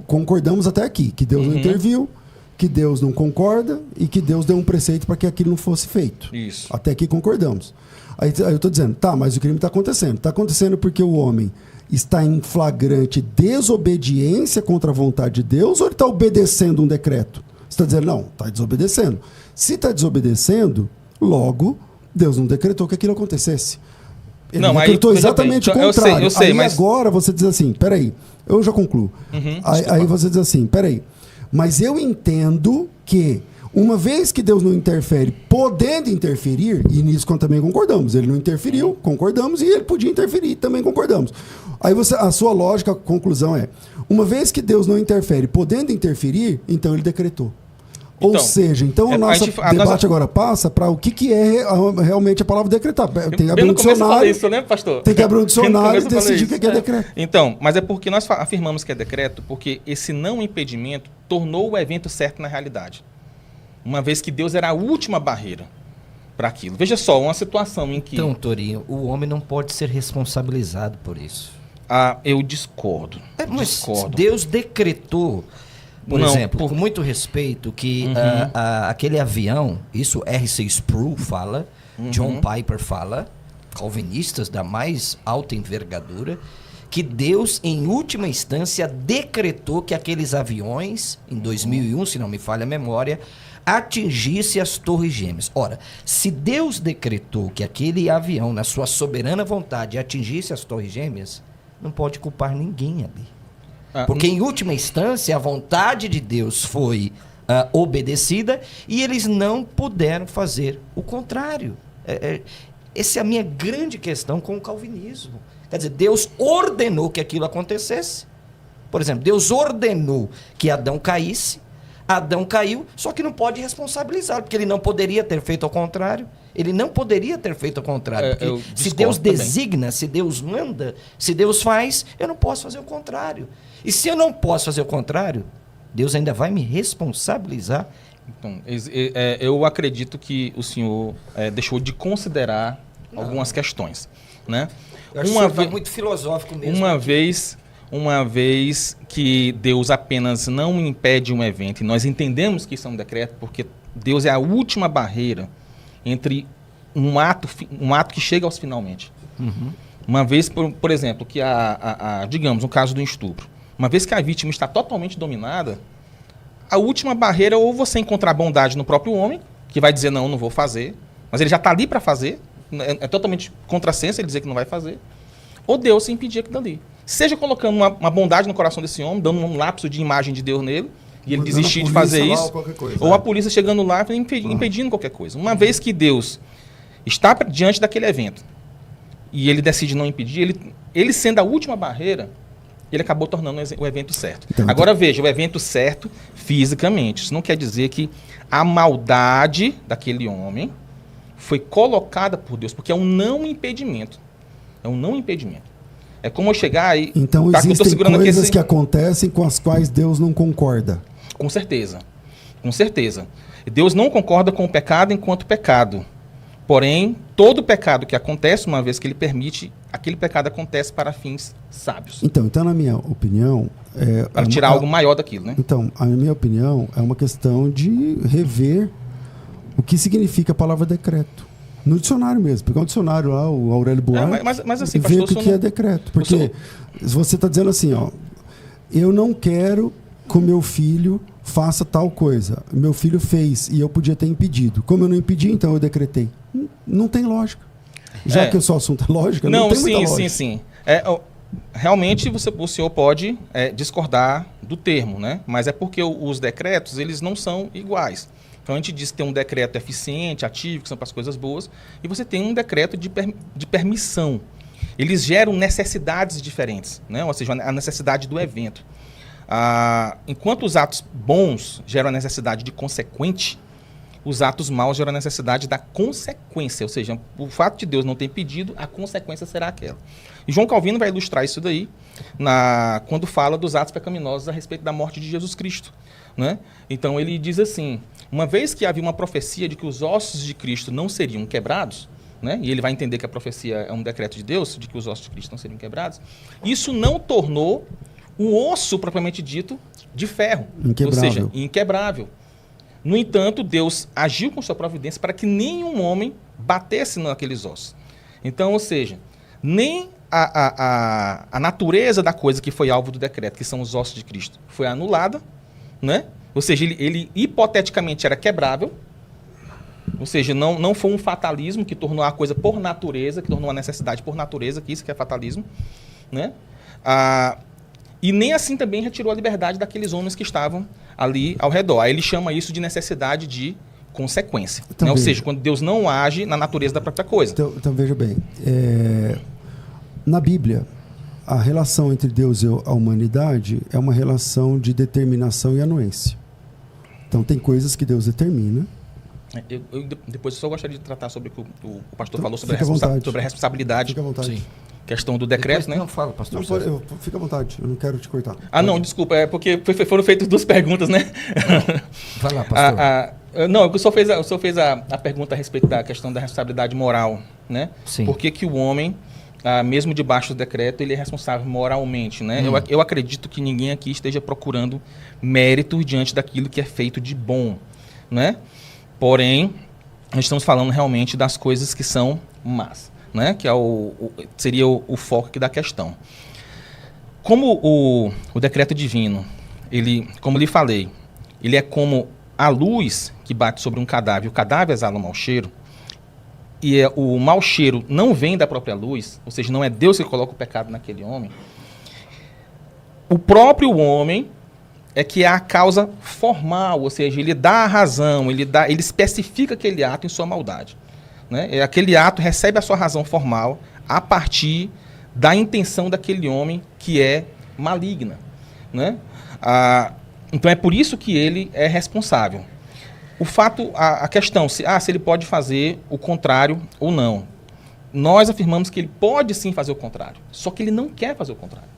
concordamos até aqui, que Deus não interviu, que Deus não concorda e que Deus deu um preceito para que aquilo não fosse feito. Isso. Até aqui concordamos. Aí eu estou dizendo, tá, mas o crime está acontecendo. Está acontecendo porque o homem está em flagrante desobediência contra a vontade de Deus ou ele está obedecendo um decreto? Você está dizendo, não, está desobedecendo. Se está desobedecendo, logo, Deus não decretou que aquilo acontecesse. Ele não decretou exatamente o contrário. Eu sei, mas agora você diz assim, peraí, eu já concluo. Aí você diz assim, peraí, mas eu entendo que uma vez que Deus não interfere, podendo interferir, e nisso também concordamos, ele não interferiu, concordamos, e ele podia interferir, também concordamos. Aí a sua lógica, a conclusão é, uma vez que Deus não interfere, podendo interferir, então ele decretou. Ou seja, o nosso debate agora passa para o que é realmente a palavra decretar. Tem que abrir um dicionário. Isso, né, pastor? Tem que abrir um dicionário e decidir o que é decreto. Então, mas é porque nós afirmamos que é decreto, porque esse não impedimento tornou o evento certo na realidade. Uma vez que Deus era a última barreira para aquilo. Veja só, uma situação em que... Então, Torinho, o homem não pode ser responsabilizado por isso. Eu discordo. Mas Deus decretou... Por exemplo, com muito respeito, que aquele avião, isso R.C. Sproul fala, John Piper fala, calvinistas da mais alta envergadura, que Deus, em última instância, decretou que aqueles aviões, em 2001, se não me falha a memória, atingisse as Torres Gêmeas. Ora, se Deus decretou que aquele avião, na sua soberana vontade, atingisse as Torres Gêmeas, não pode culpar ninguém ali. Porque, em última instância, a vontade de Deus foi obedecida e eles não puderam fazer o contrário. Essa é a minha grande questão com o calvinismo. Quer dizer, Deus ordenou que aquilo acontecesse. Por exemplo, Deus ordenou que Adão caísse, Adão caiu, só que não pode responsabilizá-lo, porque ele não poderia ter feito ao contrário. Ele não poderia ter feito ao contrário. Porque se Deus designa, se Deus manda, se Deus faz, eu não posso fazer o contrário. E se eu não posso fazer o contrário, Deus ainda vai me responsabilizar. Então, eu acredito que o senhor deixou de considerar algumas questões, né? Eu acho que o senhor está muito filosófico mesmo. Uma vez que Deus apenas não impede um evento, e nós entendemos que isso é um decreto, porque Deus é a última barreira entre um ato que chega aos finalmente. Uma vez, por exemplo, que digamos, no caso do estupro, uma vez que a vítima está totalmente dominada, a última barreira é ou você encontrar bondade no próprio homem, que vai dizer, não vou fazer, mas ele já está ali para fazer, é totalmente contrassenso ele dizer que não vai fazer, ou Deus se impedir aquilo dali. Seja colocando uma bondade no coração desse homem, dando um lapso de imagem de Deus nele, e ele desistir de fazer isso, ou a polícia chegando lá e impedindo qualquer coisa. Uma vez que Deus está diante daquele evento, e ele decide não impedir, ele sendo a última barreira, ele acabou tornando o evento certo. Agora veja, o evento certo fisicamente. Isso não quer dizer que a maldade daquele homem foi colocada por Deus, porque é um não impedimento. É um não impedimento. É como eu chegar e... Então existem coisas que acontecem com as quais Deus não concorda. Com certeza. Com certeza. Deus não concorda com o pecado enquanto pecado. Porém, todo pecado que acontece, uma vez que ele permite, aquele pecado acontece para fins sábios. Então na minha opinião... para tirar algo maior daquilo, né? Então, a minha opinião é uma questão de rever o que significa a palavra decreto. No dicionário mesmo. Pegar um dicionário lá, o Aurélio Buarque, mas assim, ver pastor, o que é decreto. Porque você está dizendo assim, ó, eu não quero que o meu filho faça tal coisa. Meu filho fez e eu podia ter impedido. Como eu não impedi, então eu decretei. Não tem lógica. Já que o seu assunto é lógica, não tem muita lógica. Sim. Realmente o senhor pode discordar do termo, né? Mas é porque os decretos, eles não são iguais. Então a gente diz que tem um decreto eficiente, ativo, que são para as coisas boas, e você tem um decreto de permissão. Eles geram necessidades diferentes, né? Ou seja, a necessidade do evento. Enquanto os atos bons geram a necessidade de consequente, os atos maus geram a necessidade da consequência. Ou seja, o fato de Deus não ter pedido, a consequência será aquela. E João Calvino vai ilustrar isso daí quando fala dos atos pecaminosos a respeito da morte de Jesus Cristo, né? Então ele diz assim, uma vez que havia uma profecia de que os ossos de Cristo não seriam quebrados, né? E ele vai entender que a profecia é um decreto de Deus, de que os ossos de Cristo não seriam quebrados, isso não tornou o osso, propriamente dito, de ferro, ou seja, inquebrável. No entanto, Deus agiu com sua providência para que nenhum homem batesse naqueles ossos. Então, ou seja, nem a natureza da coisa que foi alvo do decreto, que são os ossos de Cristo, foi anulada, né? Ou seja, ele hipoteticamente era quebrável, ou seja, não foi um fatalismo que tornou a coisa por natureza, que tornou a necessidade por natureza, que isso que é fatalismo, né? E nem assim também retirou a liberdade daqueles homens que estavam ali ao redor. Aí ele chama isso de necessidade de consequência, né? Ou seja, quando Deus não age na natureza da própria coisa. Então veja bem, na Bíblia, a relação entre Deus e a humanidade é uma relação de determinação e anuência. Então tem coisas que Deus determina. Depois eu só gostaria de tratar sobre o que o pastor falou sobre a responsabilidade. Fica à vontade. Sim. Questão do decreto, né? Não fala, pastor. Fica à vontade, eu não quero te cortar. Não, desculpa, é porque foram feitas 2 perguntas, né? Vai lá, pastor. Não, o senhor fez a pergunta a respeito da questão da responsabilidade moral, né? Sim. Por que o homem, mesmo debaixo do decreto, ele é responsável moralmente, né? Eu acredito que ninguém aqui esteja procurando méritos diante daquilo que é feito de bom, né? Porém, nós estamos falando realmente das coisas que são más, né? Que seria o foco aqui da questão. Como o decreto divino, como lhe falei, ele é como a luz que bate sobre um cadáver, o cadáver exala um mau cheiro, e o mau cheiro não vem da própria luz, ou seja, não é Deus que coloca o pecado naquele homem, o próprio homem é que é a causa formal, ou seja, ele dá a razão, ele especifica aquele ato em sua maldade, né? Aquele ato recebe a sua razão formal a partir da intenção daquele homem que é maligna, né? Então é por isso que ele é responsável. A questão, se ele pode fazer o contrário ou não. Nós afirmamos que ele pode sim fazer o contrário, só que ele não quer fazer o contrário.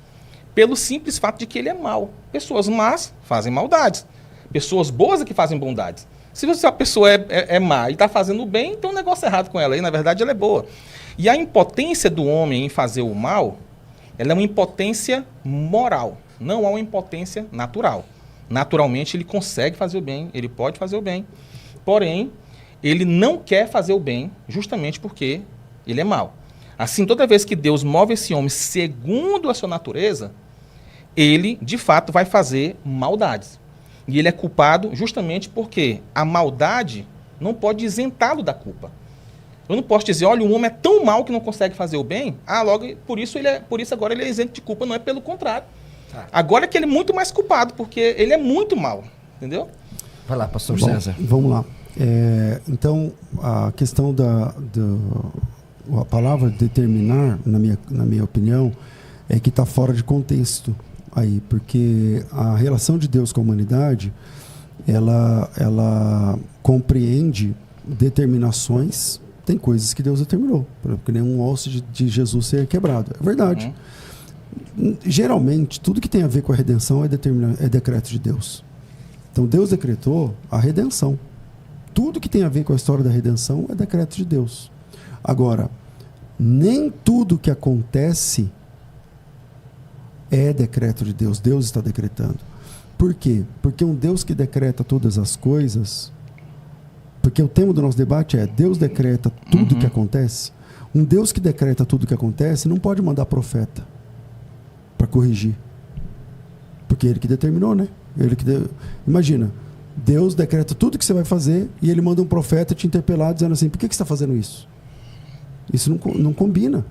Pelo simples fato de que ele é mau. Pessoas más fazem maldades. Pessoas boas é que fazem bondades. Se a pessoa é má e está fazendo o bem, então o negócio é errado com ela. E, na verdade, ela é boa. E a impotência do homem em fazer o mal, ela é uma impotência moral. Não é uma impotência natural. Naturalmente, ele consegue fazer o bem, ele pode fazer o bem. Porém, ele não quer fazer o bem justamente porque ele é mau. Assim, toda vez que Deus move esse homem segundo a sua natureza, ele, de fato, vai fazer maldades. E ele é culpado justamente porque a maldade não pode isentá-lo da culpa. Eu não posso dizer, olha, o homem é tão mau que não consegue fazer o bem, logo, por isso agora ele é isento de culpa, não é pelo contrário. Agora é que ele é muito mais culpado, porque ele é muito mau, entendeu? Vai lá, pastor César. Vamos lá. Então, a questão a palavra determinar, na minha opinião, é que está fora de contexto aí, porque a relação de Deus com a humanidade, ela compreende determinações. Tem coisas que Deus determinou, porque nenhum osso de Jesus ser quebrado. É verdade. Geralmente, tudo que tem a ver com a redenção é decreto de Deus. Então Deus decretou a redenção. Tudo que tem a ver com a história da redenção é decreto de Deus. Agora, nem tudo que acontece é decreto de Deus. Deus está decretando. Por quê? Porque um Deus que decreta todas as coisas... Porque o tema do nosso debate é Deus decreta tudo que acontece. Um Deus que decreta tudo que acontece não pode mandar profeta para corrigir. Porque ele que determinou, né? Imagina, Deus decreta tudo que você vai fazer e ele manda um profeta te interpelar dizendo assim, por que você está fazendo isso? Isso não combina,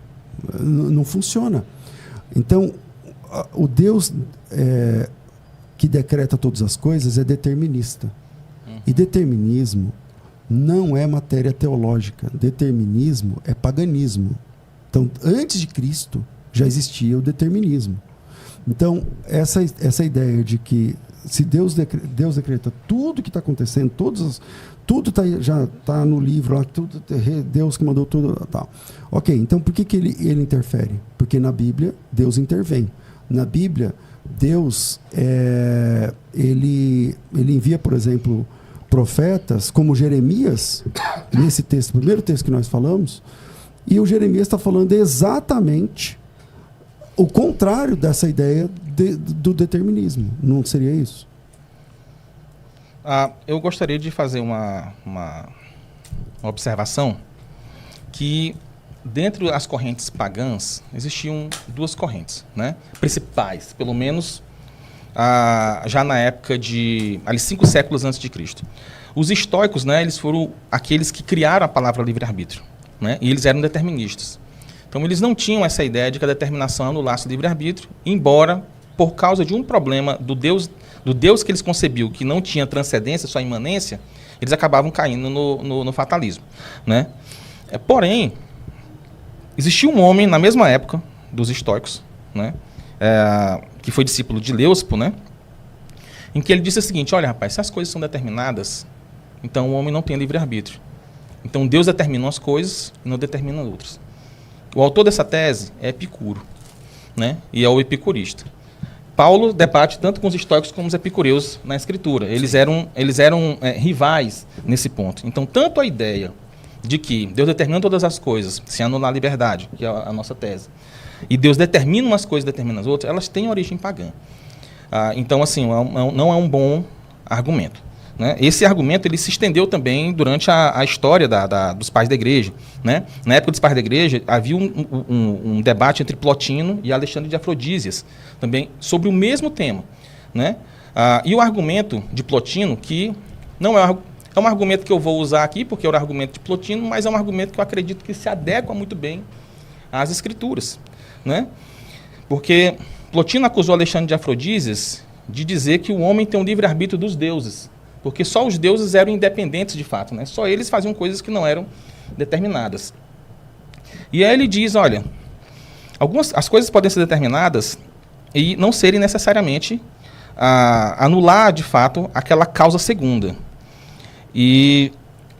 não funciona. Então, o Deus que decreta todas as coisas é determinista. E determinismo não é matéria teológica. Determinismo é paganismo. Então, antes de Cristo, já existia o determinismo. Então, essa ideia de que se Deus decreta tudo que está acontecendo, tudo já está no livro, lá, tudo, Deus que mandou tudo. Tal. Ok, então por que ele interfere? Porque na Bíblia, Deus intervém. Na Bíblia, Deus ele envia, por exemplo, profetas como Jeremias, nesse texto, primeiro texto que nós falamos, e o Jeremias está falando exatamente o contrário dessa ideia do determinismo. Não seria isso? Eu gostaria de fazer uma observação que dentro das correntes pagãs existiam duas correntes, né, principais, pelo menos já na época de 5 séculos antes de Cristo. Os estoicos, né, eles foram aqueles que criaram a palavra livre-arbítrio, né, e eles eram deterministas. Então eles não tinham essa ideia de que a determinação anulasse o livre-arbítrio, embora por causa de um problema do Deus que eles concebiam, que não tinha transcendência, só imanência, eles acabavam caindo no fatalismo, né? Porém, existia um homem na mesma época dos estoicos, né, que foi discípulo de Leuspo, né, em que ele disse o seguinte: olha, rapaz, se as coisas são determinadas, então o homem não tem livre-arbítrio. Então Deus determina as coisas e não determina outras. O autor dessa tese é Epicuro, né, e é o epicurista. Paulo debate tanto com os estoicos como os epicureus na escritura. Eles eram rivais nesse ponto. Então, tanto a ideia de que Deus determina todas as coisas, se anular a liberdade, que é a nossa tese, e Deus determina umas coisas e determina as outras, elas têm origem pagã. Então, assim, não é um bom argumento, né? Esse argumento ele se estendeu também durante a história dos pais da igreja, né? Na época dos pais da igreja, havia um debate entre Plotino e Alexandre de Afrodísias, também sobre o mesmo tema, né? E o argumento de Plotino, que não é um argumento que eu vou usar aqui, porque é o argumento de Plotino, mas é um argumento que eu acredito que se adequa muito bem às escrituras, né? Porque Plotino acusou Alexandre de Afrodísias de dizer que o homem tem um livre-arbítrio dos deuses, porque só os deuses eram independentes de fato, né? Só eles faziam coisas que não eram determinadas. E aí ele diz, olha, as coisas podem ser determinadas e não serem necessariamente anular, de fato, aquela causa segunda. E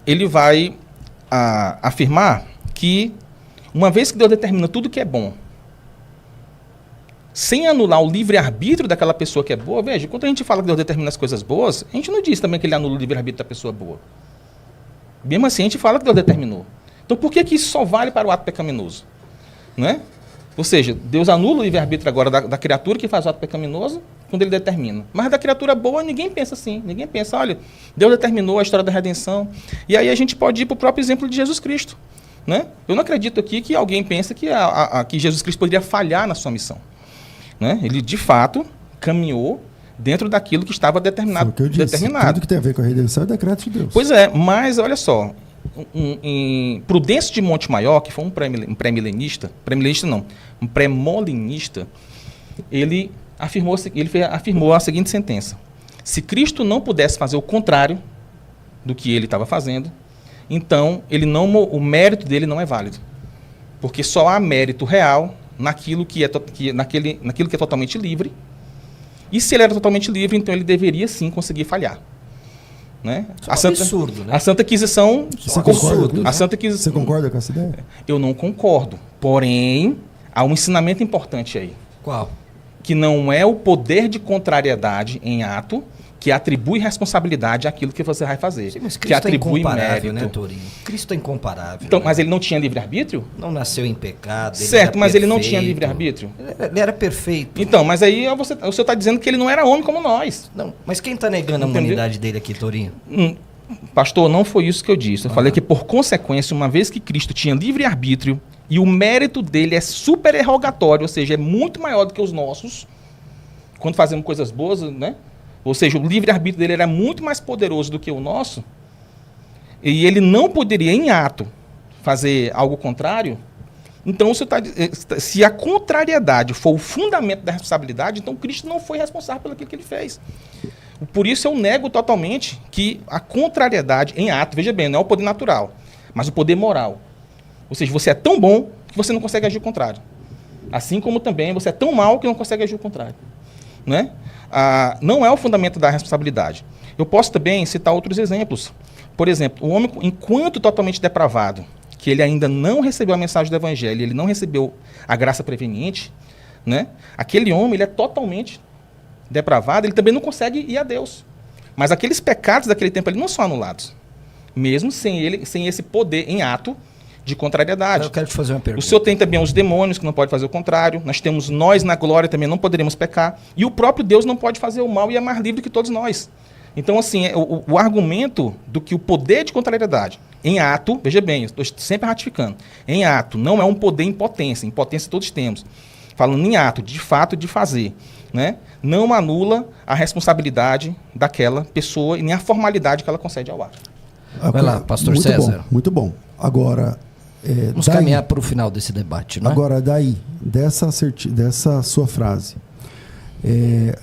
ele vai afirmar que, uma vez que Deus determina tudo que é bom, sem anular o livre-arbítrio daquela pessoa que é boa, veja, quando a gente fala que Deus determina as coisas boas, a gente não diz também que ele anula o livre-arbítrio da pessoa boa. Mesmo assim, a gente fala que Deus determinou. Então, por que isso só vale para o ato pecaminoso? Né? Ou seja, Deus anula o livre-arbítrio agora da criatura que faz o ato pecaminoso, quando ele determina. Mas da criatura boa, ninguém pensa assim. Ninguém pensa, olha, Deus determinou a história da redenção. E aí a gente pode ir para o próprio exemplo de Jesus Cristo. Né? Eu não acredito aqui que alguém pense que Jesus Cristo poderia falhar na sua missão. Né? Ele, de fato, caminhou dentro daquilo que estava determinado. Tudo que tem a ver com a redenção é decreto de Deus. Pois é, mas olha só, em Prudêncio de Montemayor, que foi um pré-milenista, um pré-molinista, ele afirmou a seguinte sentença: se Cristo não pudesse fazer o contrário do que ele estava fazendo, então o mérito dele não é válido, porque só há mérito real naquilo que é totalmente livre, e se ele era totalmente livre, então ele deveria sim conseguir falhar. Né? Absurdo, né? A Santa Inquisição... Você concorda com essa ideia? Eu não concordo, porém, há um ensinamento importante aí. Qual? Que não é o poder de contrariedade em ato que atribui responsabilidade àquilo que você vai fazer. Sim, mas Cristo que atribui é incomparável, mérito. né, Torinho? Cristo é incomparável. Então, né? Mas ele não tinha livre-arbítrio? Não nasceu em pecado. Certo, mas ele não tinha livre-arbítrio? Ele era perfeito. Então, mas aí o senhor está dizendo que ele não era homem como nós. Não, mas quem está negando a humanidade dele aqui, Torinho? Pastor, não foi isso que eu disse. Eu falei que, por consequência, uma vez que Cristo tinha livre-arbítrio e o mérito dele é supererrogatório, ou seja, é muito maior do que os nossos, quando fazemos coisas boas, né? Ou seja, o livre-arbítrio dele era muito mais poderoso do que o nosso, e ele não poderia, em ato, fazer algo contrário. Então, se a contrariedade for o fundamento da responsabilidade, então Cristo não foi responsável pelo que ele fez. Por isso eu nego totalmente que a contrariedade em ato, veja bem, não é o poder natural, mas o poder moral. Ou seja, você é tão bom que você não consegue agir o contrário. Assim como também você é tão mal que não consegue agir o contrário. Né? Não é o fundamento da responsabilidade. Eu posso também citar outros exemplos. Por exemplo, o homem, enquanto totalmente depravado, que ele ainda não recebeu a mensagem do Evangelho, ele não recebeu a graça preveniente, né? Aquele homem ele é totalmente depravado, ele também não consegue ir a Deus. Mas aqueles pecados daquele tempo ali não são anulados, mesmo sem esse poder em ato de contrariedade. Eu quero te fazer uma pergunta. O Senhor tem também os demônios, que não pode fazer o contrário. Nós temos nós na glória também, não poderemos pecar. E o próprio Deus não pode fazer o mal e é mais livre que todos nós. Então, assim, o argumento do que o poder de contrariedade em ato, veja bem, estou sempre ratificando, em ato não é um poder em potência todos temos. Falando em ato, de fato, de fazer, né? Não anula a responsabilidade daquela pessoa e nem a formalidade que ela concede ao ato. Vai lá, pastor muito César. Bom, muito bom. Agora... Vamos caminhar para o final desse debate, não é? Agora, dessa sua frase,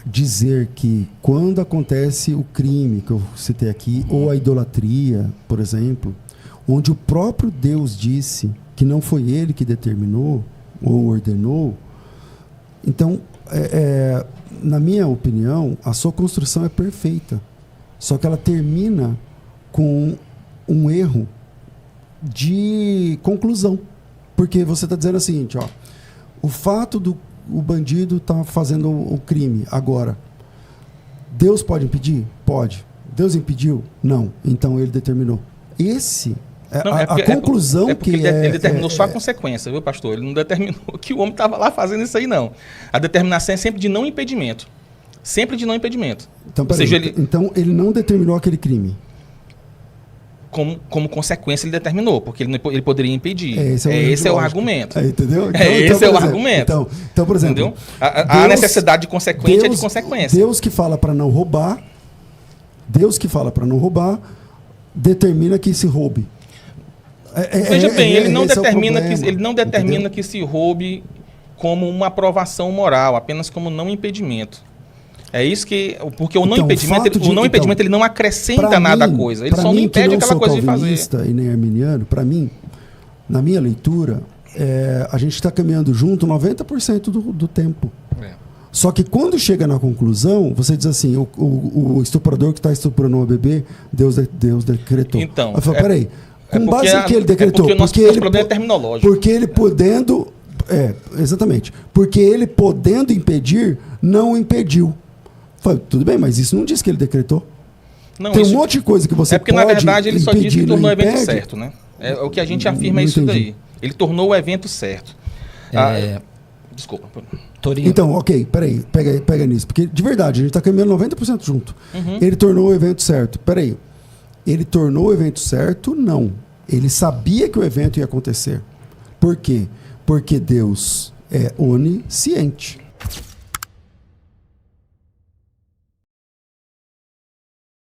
dizer que quando acontece o crime que eu citei aqui, ou a idolatria, por exemplo, onde o próprio Deus disse que não foi ele que determinou ou ordenou, então, na minha opinião, a sua construção é perfeita. Só que ela termina com um erro de conclusão. Porque você está dizendo o seguinte, ó, o fato do o bandido tá fazendo o crime agora, Deus pode impedir? Pode. Deus impediu? Não. Então ele determinou. A conclusão que ele determinou só a consequência, viu, pastor? Ele não determinou que o homem estava lá fazendo isso aí, não. A determinação é sempre de não impedimento. Sempre de não impedimento. Então, então ele não determinou aquele crime. Como consequência ele determinou, porque ele poderia impedir. Esse é o argumento. Entendeu? Esse é o argumento. Então, por exemplo, a necessidade de consequência é de consequência. Deus que fala para não roubar, determina que se roube. Veja bem, ele não determina que se roube como uma aprovação moral, apenas como não impedimento. É isso que... Porque o não impedimento ele não acrescenta nada à coisa. Ele só não impede aquela coisa de fazer. E nem arminiano, para mim, na minha leitura, a gente está caminhando junto 90% do tempo. Só que quando chega na conclusão, você diz assim, o estuprador que está estuprando uma bebê, Deus decretou. Então, eu falo, peraí, com base em que ele decretou? Porque o nosso problema é terminológico. Porque ele podendo... exatamente. Porque ele podendo impedir, não impediu. Falei, tudo bem, mas isso não diz que ele decretou. Não, tem um monte de coisa que você pode na verdade, ele só disse que tornou o evento impede. certo, né? É o que a gente afirma isso daí. Ele tornou o evento certo. Desculpa. Torinho. Então, ok, peraí, pega nisso. Porque, de verdade, a gente está caminhando 90% junto. Uhum. Ele tornou o evento certo. Peraí, ele tornou o evento certo? Não. Ele sabia que o evento ia acontecer. Por quê? Porque Deus é onisciente.